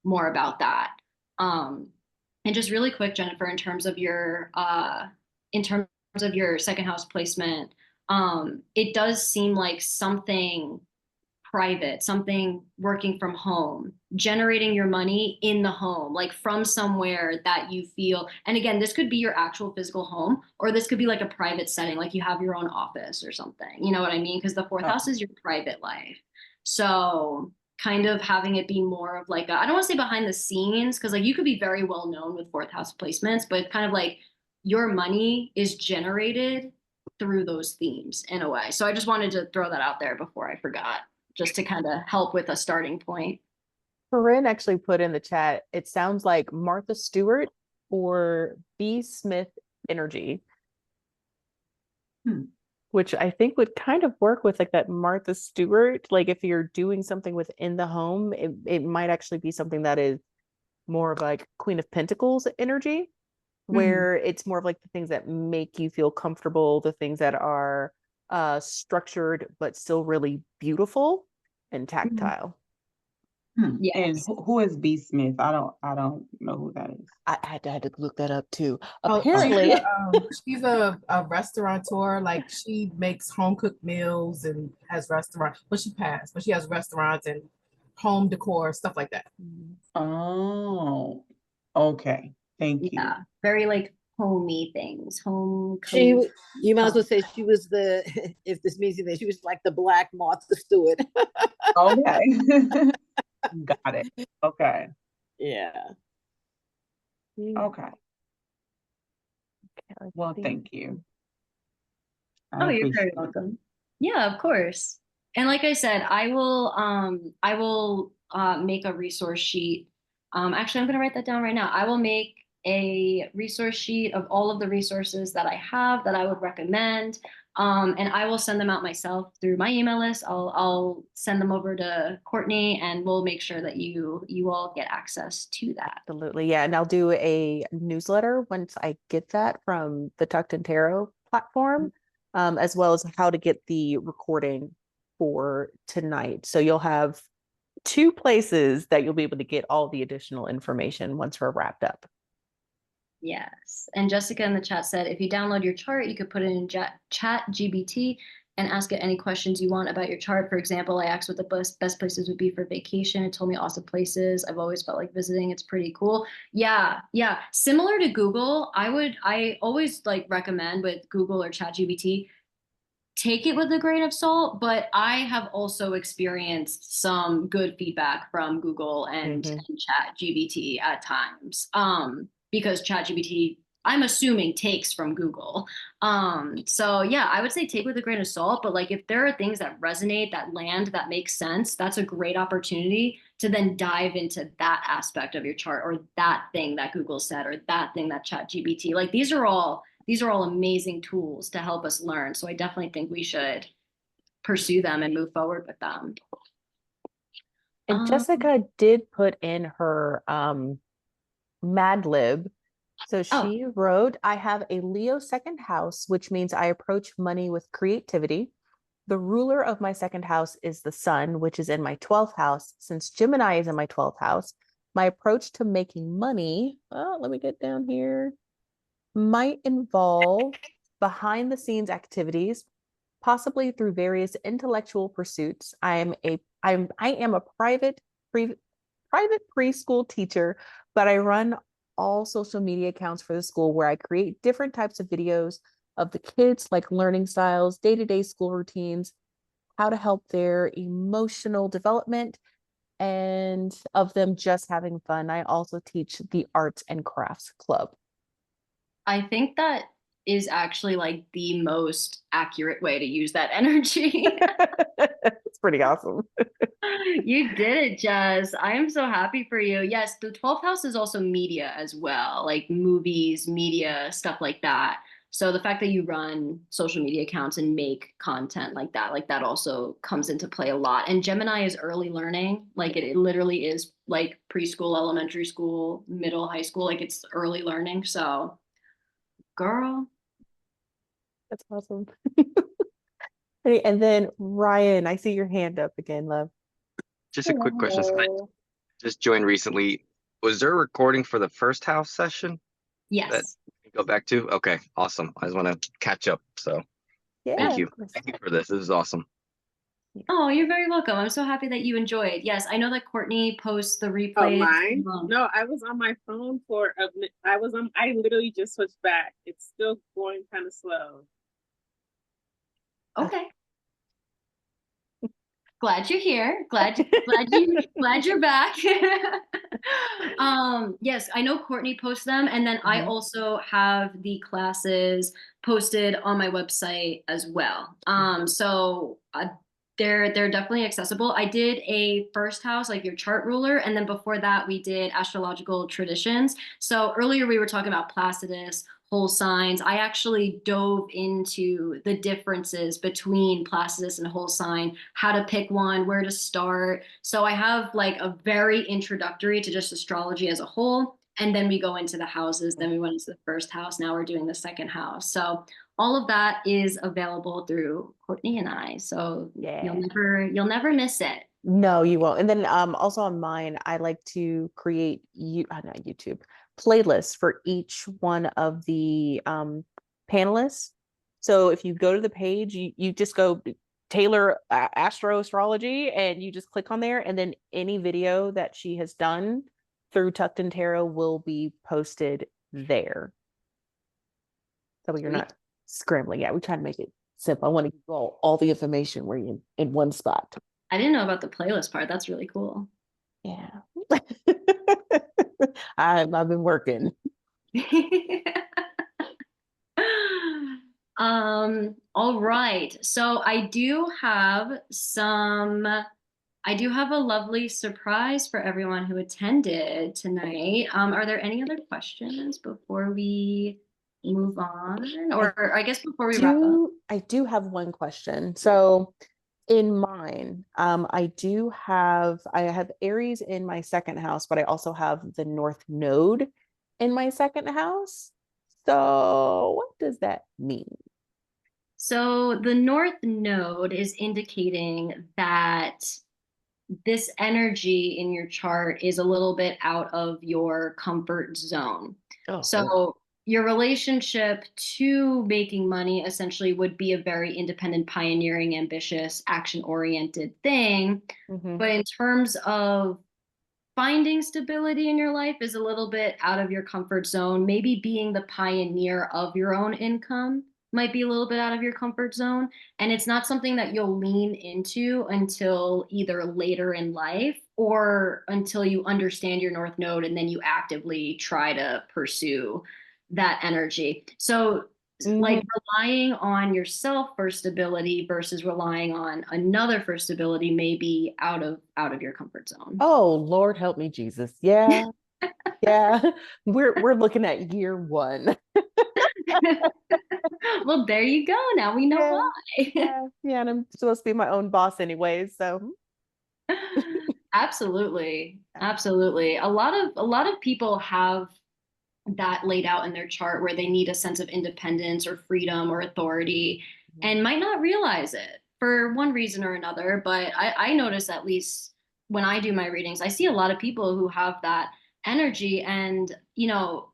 more about that. And just really quick, Jennifer, in terms of your second house placement, it does seem like something private, something working from home, generating your money in the home, like from somewhere that you feel. And again, this could be your actual physical home, or this could be like a private setting, like you have your own office or something. You know what I mean? Because the fourth house is your private life. So kind of having it be more of like I don't want to say behind the scenes, because like you could be very well known with fourth house placements, but kind of like your money is generated through those themes in a way. So I just wanted to throw that out there before I forgot, just to kind of help with a starting point. Corinne actually put in the chat, it sounds like Martha Stewart or B. Smith energy. Which I think would kind of work with like that Martha Stewart. Like if you're doing something within the home, it might actually be something that is more of like Queen of Pentacles energy, where it's more of like the things that make you feel comfortable, the things that are structured but still really beautiful and tactile. Yes. And who is B. Smith? I don't know who that is. I had to look that up too. Oh, Apparently, she's a restaurateur. Like she makes home cooked meals and has restaurants. But she has restaurants and home decor, stuff like that. Oh, okay. Thank you. Yeah, very like homey things, You might as well say she was the, if this means anything, she was like the Black Martha Stewart. Okay. Got it. Okay. Yeah. Okay. Well, thank you. Oh, you're very welcome. Yeah, of course. And like I said, I will make a resource sheet. Actually, I'm gonna write that down right now. I will make a resource sheet of all of the resources that I have that I would recommend. And I will send them out myself through my email list. I'll send them over to Courtney, and we'll make sure that you all get access to that. Absolutely. Yeah. And I'll do a newsletter once I get that from the Tucked and Tarot platform, as well as how to get the recording for tonight. So you'll have two places that you'll be able to get all the additional information once we're wrapped up. Yes. And Jessica in the chat said, if you download your chart, you could put it in chat GBT and ask it any questions you want about your chart. For example, I asked what the best places would be for vacation. It told me awesome places. I've always felt like visiting. It's pretty cool. Yeah. Yeah. Similar to Google, I always like recommend with Google or chat GBT, take it with a grain of salt, but I have also experienced some good feedback from Google and chat GBT at times. Because ChatGPT, I'm assuming, takes from Google. So yeah, I would say take with a grain of salt, but like if there are things that resonate, that land, that make sense, that's a great opportunity to then dive into that aspect of your chart, or that thing that Google said, or that thing that ChatGPT, like these are all amazing tools to help us learn. So I definitely think we should pursue them and move forward with them. And Jessica did put in her Mad Lib. So Oh, she wrote, I have a Leo second house, which means I approach money with creativity. The ruler of my second house is the sun, which is in my 12th house. Since Gemini is in my 12th house, my approach to making money, let me get down here, might involve behind the scenes activities, possibly through various intellectual pursuits. I am a private preschool teacher, but I run all social media accounts for the school where I create different types of videos of the kids, like learning styles, day-to-day school routines, how to help their emotional development, and of them just having fun. I also teach the arts and crafts club. I think that is actually like the most accurate way to use that energy. It's pretty awesome. You did it, Jess. I am so happy for you. Yes, the 12th house is also media as well, like movies, media, stuff like that. So the fact that you run social media accounts and make content like that also comes into play a lot. And Gemini is early learning. Like it literally is like preschool, elementary school, middle, high school. Like it's early learning. So, girl. That's awesome. And then Ryan, I see your hand up again, love. Just a quick question. So I just joined recently. Was there a recording for the first house session that Yes. we can go back to? Okay, awesome. I just want to catch up. So Yeah, thank of you. course. Thank you for this. This is awesome. Oh, you're very welcome. I'm so happy that you enjoyed. Yes, I know that Courtney posts the Oh, replays. mine? No, I was on my phone for I literally just switched back. It's still going kind of slow. Okay. Glad you're here. Glad you're back. Yes, I know Courtney posts them, and then I also have the classes posted on my website as well. So they're definitely accessible. I did a first house, like your chart ruler, and then before that we did astrological traditions. So earlier we were talking about Placidus, whole signs. I actually dove into the differences between Placidus and whole sign, how to pick one, where to start. So I have like a very introductory to just astrology as a whole. And then we go into the houses. Then we went into the first house. Now we're doing the second house. So all of that is available through Courtney and I. So Yeah. you'll never miss it. No, you won't. And then also on mine, I like to create not YouTube playlists for each one of the panelists. So if you go to the page, you just go Taylor Astrology and you just click on there, and then any video that she has done through Tucked Tarot will be posted there. So you're not scrambling. Yeah, we try to make it simple. I want to give you all the information where you in one spot. I didn't know about the playlist part. That's really cool. Yeah. I've been working. All right. So I do have a lovely surprise for everyone who attended tonight. Are there any other questions before we move on? Or I guess before we wrap up? I do have one question. So in mine, I have Aries in my second house, but I also have the North Node in my second house. So what does that mean? So the North Node is indicating that this energy in your chart is a little bit out of your comfort zone. So your relationship to making money essentially would be a very independent, pioneering, ambitious, action-oriented thing. But in terms of finding stability in your life is a little bit out of your comfort zone. Maybe being the pioneer of your own income might be a little bit out of your comfort zone. And it's not something that you'll lean into until either later in life or until you understand your North Node and then you actively try to pursue that energy. So like relying on yourself for stability versus relying on another for stability may be out of your comfort zone. Oh, Lord help me, Jesus. Yeah. Yeah. We're looking at year one. Well, there you go. Now we know why. Yeah, and I'm supposed to be my own boss anyway, so Absolutely. Absolutely. A lot of people have that laid out in their chart where they need a sense of independence or freedom or authority and might not realize it for one reason or another. But I notice, at least when I do my readings, I see a lot of people who have that energy. And,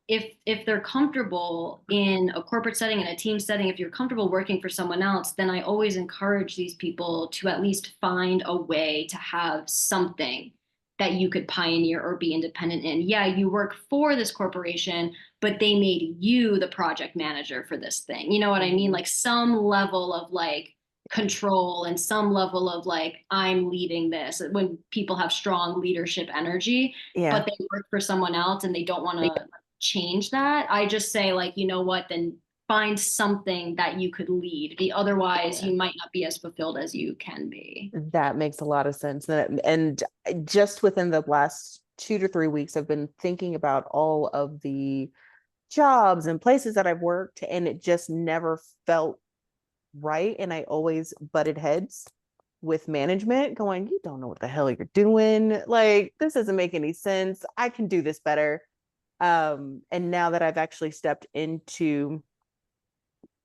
if they're comfortable in a corporate setting, in a team setting, if you're comfortable working for someone else, then I always encourage these people to at least find a way to have something that you could pioneer or be independent in. Yeah, you work for this corporation, but they made you the project manager for this thing. You know what I mean? Like some level of like control and some level of like, I'm leading this, when people have strong leadership energy, Yeah. but they work for someone else and they don't want to change that. I just say, like, you know what, then find something that you could lead. Otherwise, Yeah. you might not be as fulfilled as you can be. That makes a lot of sense. And just within the last 2 to 3 weeks, I've been thinking about all of the jobs and places that I've worked, and it just never felt right. And I always butted heads with management, going, you don't know what the hell you're doing. Like, this doesn't make any sense. I can do this better. And now that I've actually stepped into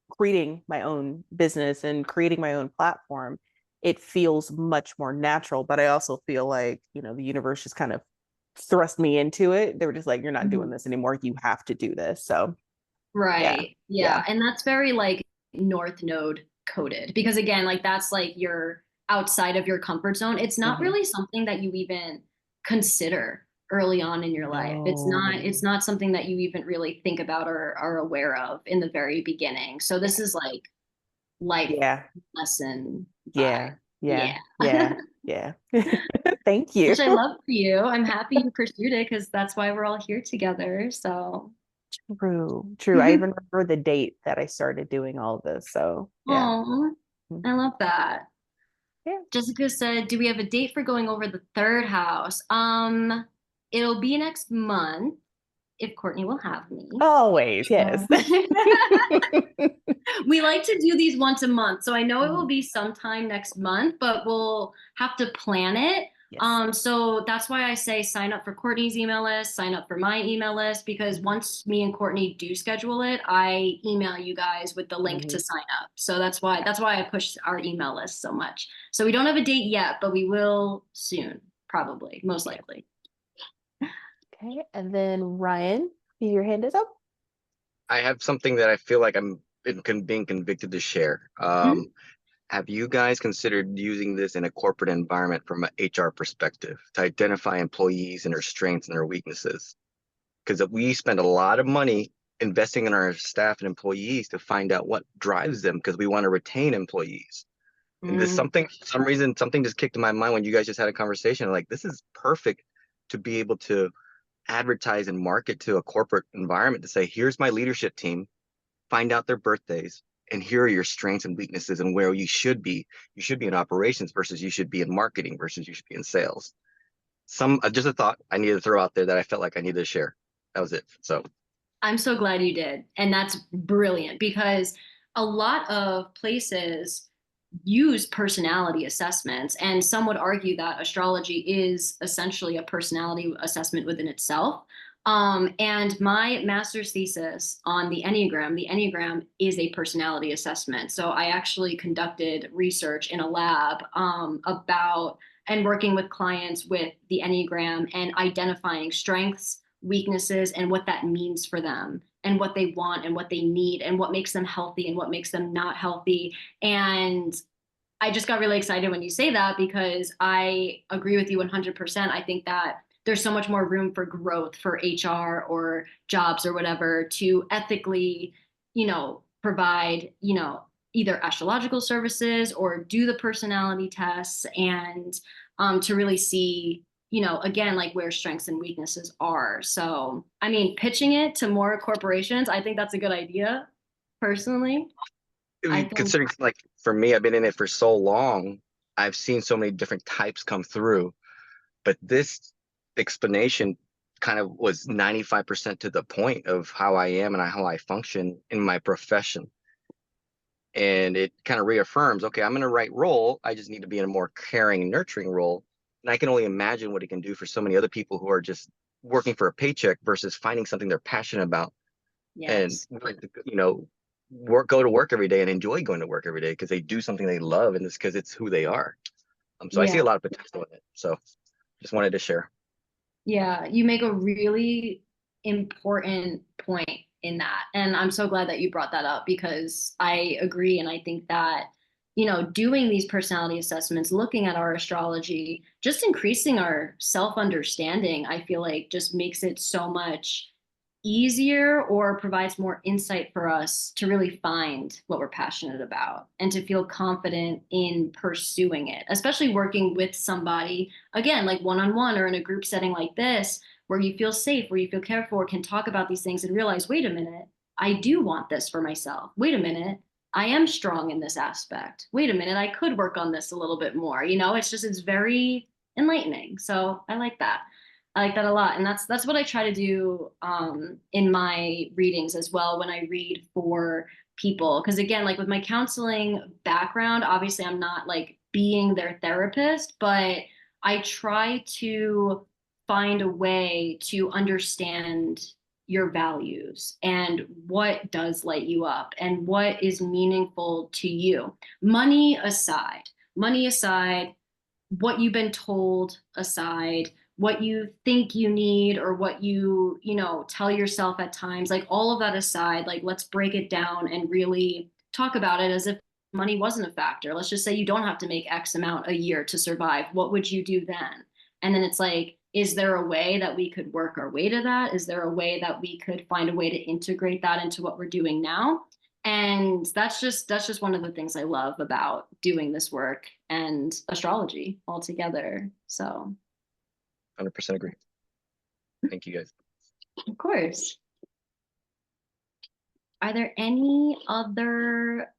creating my own business and creating my own platform, it feels much more natural. But I also feel like, the universe just kind of thrust me into it. They were just like, you're not doing this anymore. You have to do this. So Right. yeah. Yeah. And that's very like North Node coded, because again, like that's like you're outside of your comfort zone. It's not really something that you even consider early on in your life. It's not something that you even really think about or are aware of in the very beginning. So this is like life Yeah. lesson Yeah. vibe. Yeah. Thank you. Which I love for you. I'm happy you pursued it, because that's why we're all here together. So True. I even remember the date that I started doing all of this. So yeah. Oh, I love that. Yeah. Jessica said, do we have a date for going over the third house? It'll be next month if Courtney will have me. Always, yes. We like to do these once a month. So I know it will be sometime next month, but we'll have to plan it. So that's why I say sign up for Courtney's email list, sign up for my email list, because once me and Courtney do schedule it, I email you guys with the link to sign up. So that's why I push our email list so much. So we don't have a date yet, but we will soon, probably, most likely. Okay. And then Ryan, your hand is up. I have something that I feel like I'm being convicted to share. Have you guys considered using this in a corporate environment from an HR perspective to identify employees and their strengths and their weaknesses? Because we spend a lot of money investing in our staff and employees to find out what drives them, because we want to retain employees. And this something, for some reason, something just kicked in my mind when you guys just had a conversation. Like, this is perfect to be able to advertise and market to a corporate environment, to say, here's my leadership team, find out their birthdays, and here are your strengths and weaknesses and where you should be. You should be in operations versus you should be in marketing versus you should be in sales. Just a thought I needed to throw out there that I felt like I needed to share. That was it. So I'm so glad you did. And that's brilliant, because a lot of places use personality assessments. And some would argue that astrology is essentially a personality assessment within itself. And my master's thesis on the Enneagram is a personality assessment. So I actually conducted research in a lab about and working with clients with the Enneagram and identifying strengths, weaknesses, and what that means for them, and what they want and what they need, and what makes them healthy and what makes them not healthy. And I just got really excited when you say that, because I agree with you 100%. I think that there's so much more room for growth for HR or jobs or whatever to ethically, provide, either astrological services or do the personality tests, and to really see, again, like where strengths and weaknesses are. So, I mean, pitching it to more corporations, I think that's a good idea, personally. considering, like, for me, I've been in it for so long, I've seen so many different types come through, but this explanation kind of was 95% to the point of how I am and how I function in my profession. And it kind of reaffirms, okay, I'm in the right role. I just need to be in a more caring, nurturing role And I can only imagine what it can do for so many other people who are just working for a paycheck versus finding something they're passionate about and Yes. go to work every day and enjoy going to work every day because they do something they love and it's because it's who they are. So I see Yeah. a lot of potential in it. So just wanted to share. Yeah, you make a really important point in that. And I'm so glad that you brought that up because I agree. And I think that, doing these personality assessments, looking at our astrology, just increasing our self-understanding, I feel like just makes it so much easier or provides more insight for us to really find what we're passionate about and to feel confident in pursuing it, especially working with somebody, again, like one-on-one or in a group setting like this, where you feel safe, where you feel cared for, can talk about these things and realize, wait a minute, I do want this for myself. Wait a minute, I am strong in this aspect. Wait a minute, I could work on this a little bit more. It's very enlightening. So I like that. I like that a lot. And that's what I try to do in my readings as well when I read for people. Because again, like with my counseling background, obviously I'm not like being their therapist, but I try to find a way to understand your values and what does light you up and what is meaningful to you. Money aside, what you've been told aside, what you think you need or what tell yourself at times, like all of that aside, like let's break it down and really talk about it as if money wasn't a factor. Let's just say you don't have to make X amount a year to survive. What would you do then? And then it's like, is there a way that we could work our way to that? Is there a way that we could find a way to integrate that into what we're doing now? And that's just one of the things I love about doing this work and astrology altogether. So 100% agree. Thank you guys. of course. Are there any other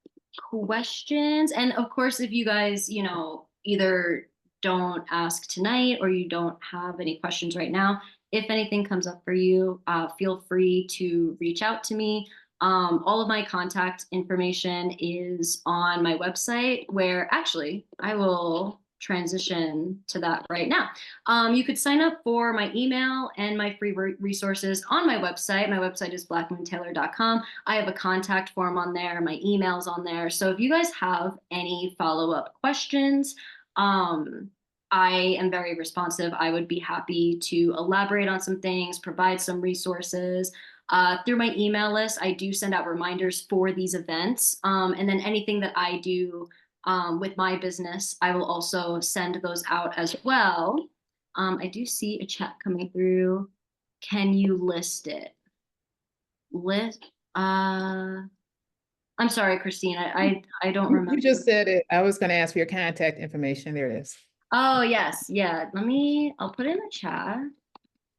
questions? And of course, if you guys, either don't ask tonight or you don't have any questions right now, if anything comes up for you, feel free to reach out to me. All of my contact information is on my website, where actually I will transition to that right now. You could sign up for my email and my free resources on my website. My website is blackmoontailor.com. I have a contact form on there. My email's on there. So if you guys have any follow-up questions, I am very responsive. I would be happy to elaborate on some things, provide some resources. Through my email list, I do send out reminders for these events. And then anything that I do with my business, I will also send those out as well. I do see a chat coming through. Can you list it? I'm sorry, Christine. I don't remember. You just said it. I was going to ask for your contact information. There it is. Oh, yes. Yeah. I'll put it in the chat.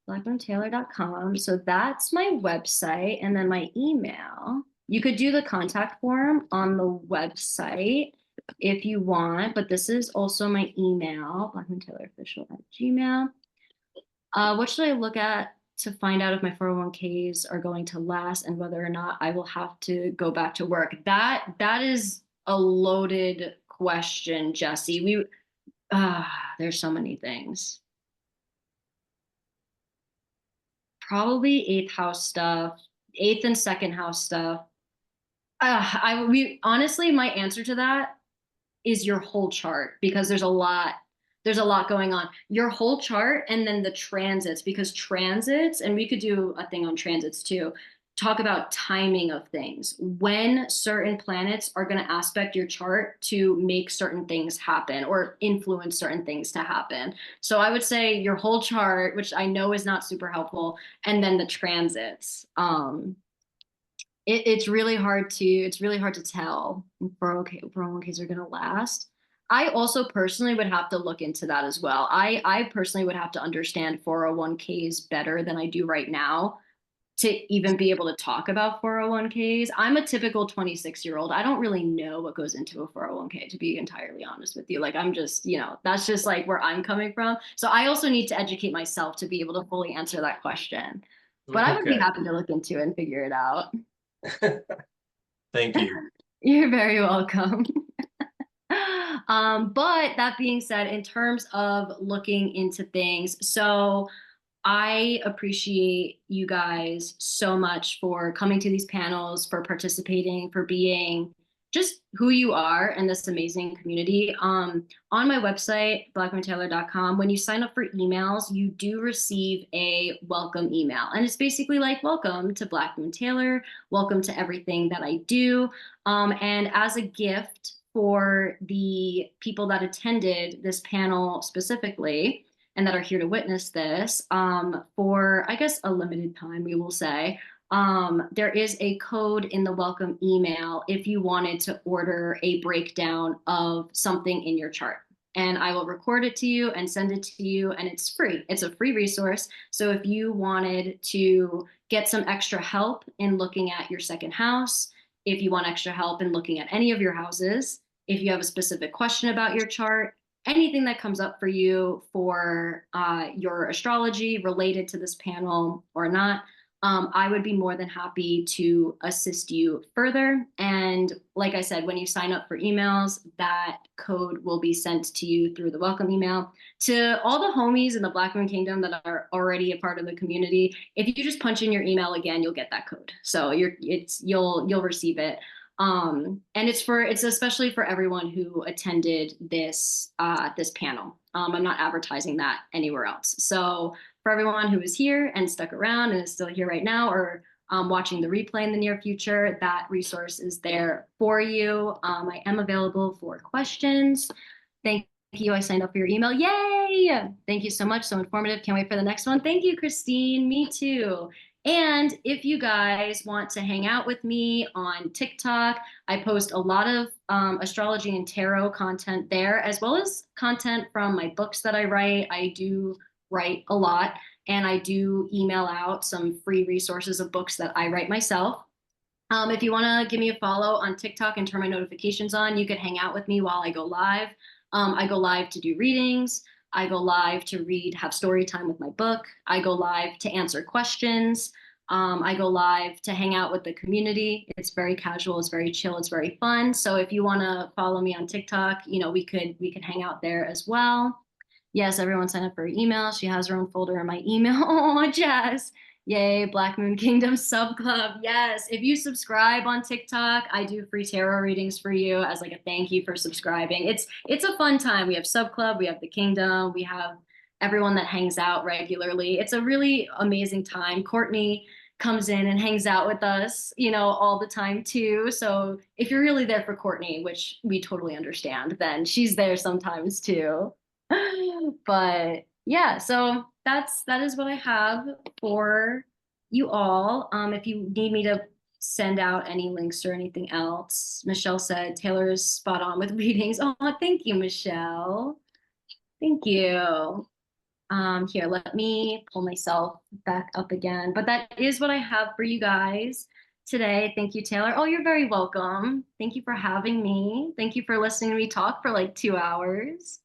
blackmoontailor.com. So that's my website. And then my email. You could do the contact form on the website if you want, but this is also my email, blackmoontailorofficial@gmail. What should I look at to find out if my 401ks are going to last and whether or not I will have to go back to work? That is a loaded question, Jesse. There's so many things. Probably eighth house stuff, eighth and second house stuff. Honestly, my answer to that is your whole chart, because there's a lot going on. Your whole chart, and then the transits, because transits, and we could do a thing on transits too, talk about timing of things. When certain planets are going to aspect your chart to make certain things happen or influence certain things to happen. So I would say your whole chart, which I know is not super helpful, and then the transits. It's really hard to tell if 401ks are going to last. I also personally would have to look into that as well. I personally would have to understand 401ks better than I do right now to even be able to talk about 401ks. I'm a typical 26-year-old. I don't really know what goes into a 401k, to be entirely honest with you. Like, I'm just, that's just like where I'm coming from. So I also need to educate myself to be able to fully answer that question. But I would be happy to look into it and figure it out. Thank you. You're very welcome. But that being said, in terms of looking into things, so I appreciate you guys so much for coming to these panels, for participating, for being just who you are in this amazing community. On my website, blackmoontaylor.com, when you sign up for emails, you do receive a welcome email. And it's basically like, welcome to Black Moon Taylor, welcome to everything that I do. And as a gift for the people that attended this panel specifically, and that are here to witness this, for, I guess, a limited time, we will say, there is a code in the welcome email if you wanted to order a breakdown of something in your chart. And I will record it to you and send it to you, and it's free. It's a free resource. So if you wanted to get some extra help in looking at your second house, if you want extra help in looking at any of your houses, if you have a specific question about your chart, anything that comes up for you for your astrology related to this panel or not, I would be more than happy to assist you further. And like I said, when you sign up for emails, that code will be sent to you through the welcome email. To all the homies in the Black Moon Kingdom that are already a part of the community, if you just punch in your email again, you'll get that code. So you'll receive it. And it's especially for everyone who attended this panel. I'm not advertising that anywhere else. So for everyone who is here and stuck around and is still here right now, or watching the replay in the near future, that resource is there for you. I am available for questions. Thank you. I signed up for your email. Yay! Thank you so much. So informative. Can't wait for the next one. Thank you, Christine. Me too. And if you guys want to hang out with me on TikTok, I post a lot of astrology and tarot content there, as well as content from my books that I write. I do write a lot, and I do email out some free resources of books that I write myself. If you want to give me a follow on TikTok and turn my notifications on, you could hang out with me while I go live. I go live to do readings. I go live to have story time with my book. I go live to answer questions. I go live to hang out with the community. It's very casual, it's very chill, it's very fun. So if you want to follow me on TikTok, we could hang out there as well. Yes, everyone sign up for her email. She has her own folder in my email. Oh, Jess. Yay, Black Moon Kingdom Sub Club. Yes, if you subscribe on TikTok, I do free tarot readings for you as like a thank you for subscribing. It's a fun time. We have Sub Club, we have the Kingdom, we have everyone that hangs out regularly. It's a really amazing time. Courtney comes in and hangs out with us, all the time too. So if you're really there for Courtney, which we totally understand, then she's there sometimes too. But yeah, so that is what I have for you all. If you need me to send out any links or anything else, Michelle said Taylor is spot on with readings. Oh, thank you, Michelle. Thank you. Here, let me pull myself back up again. But that is what I have for you guys today. Thank you, Taylor. Oh, you're very welcome. Thank you for having me. Thank you for listening to me talk for like 2 hours.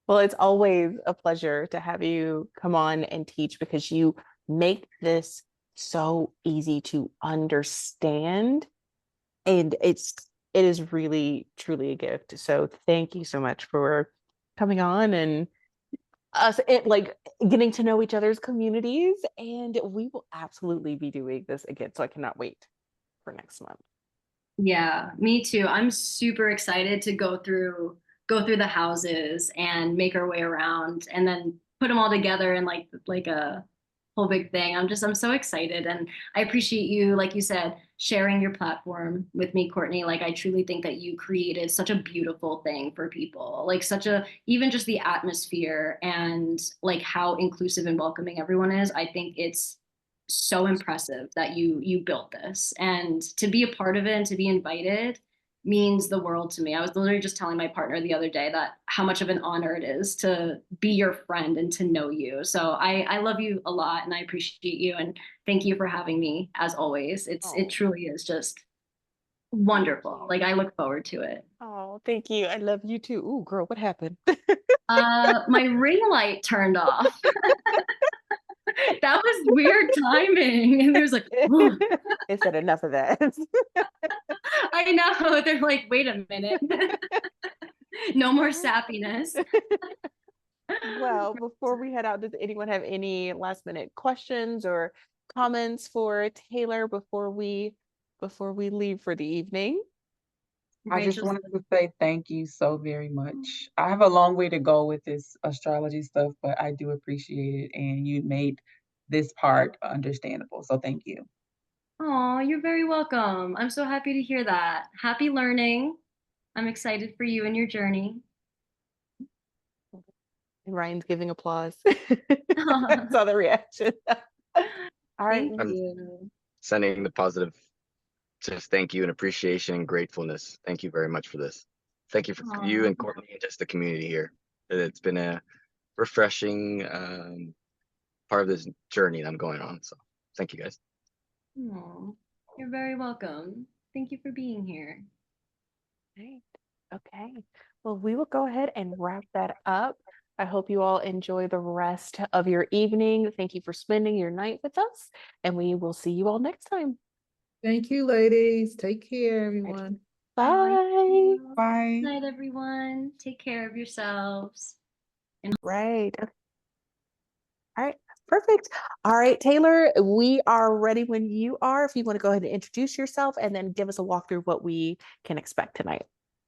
Well, it's always a pleasure to have you come on and teach, because you make this so easy to understand. And it is really, truly a gift. So thank you so much for coming on and us getting to know each other's communities. And we will absolutely be doing this again. So I cannot wait for next month. Yeah, me too. I'm super excited to go through the houses and make our way around and then put them all together in like a whole big thing. I'm so excited, and I appreciate you, like you said, sharing your platform with me, Courtney. Like, I truly think that you created such a beautiful thing for people, like even just the atmosphere and like how inclusive and welcoming everyone is. I think it's so impressive that you built this, and to be a part of it and to be invited means the world to me. I was literally just telling my partner the other day that how much of an honor it is to be your friend and to know you. So I love you a lot, and I appreciate you, and thank you for having me as always. It truly is just wonderful. Like, I look forward to it. Oh, thank you. I love you too. Ooh, girl, what happened? My ring light turned off. That was weird timing. And there's like, it said enough of that. I know. They're like, wait a minute. No more sappiness. Well, before we head out, does anyone have any last minute questions or comments for Taylor before we leave for the evening? I just Rachel's wanted to say thank you so very much. I have a long way to go with this astrology stuff, but I do appreciate it, and you made this part understandable. So thank you. Oh, you're very welcome. I'm so happy to hear that. Happy learning. I'm excited for you and your journey. Ryan's giving applause. I saw the reaction. All right. Thank you. Sending the positive, just thank you and appreciation and gratefulness. Thank you very much for this. Thank you for you and Courtney and just the community here. It's been a refreshing part of this journey that I'm going on. So thank you guys. Oh, you're very welcome. Thank you for being here. Right. Okay. Well, we will go ahead and wrap that up. I hope you all enjoy the rest of your evening. Thank you for spending your night with us, and we will see you all next time. Thank you, ladies. Take care, everyone. Bye. Bye. Good night, everyone. Take care of yourselves. Right. Okay. All right. Perfect. All right, Taylor, we are ready when you are. If you want to go ahead and introduce yourself and then give us a walkthrough what we can expect tonight.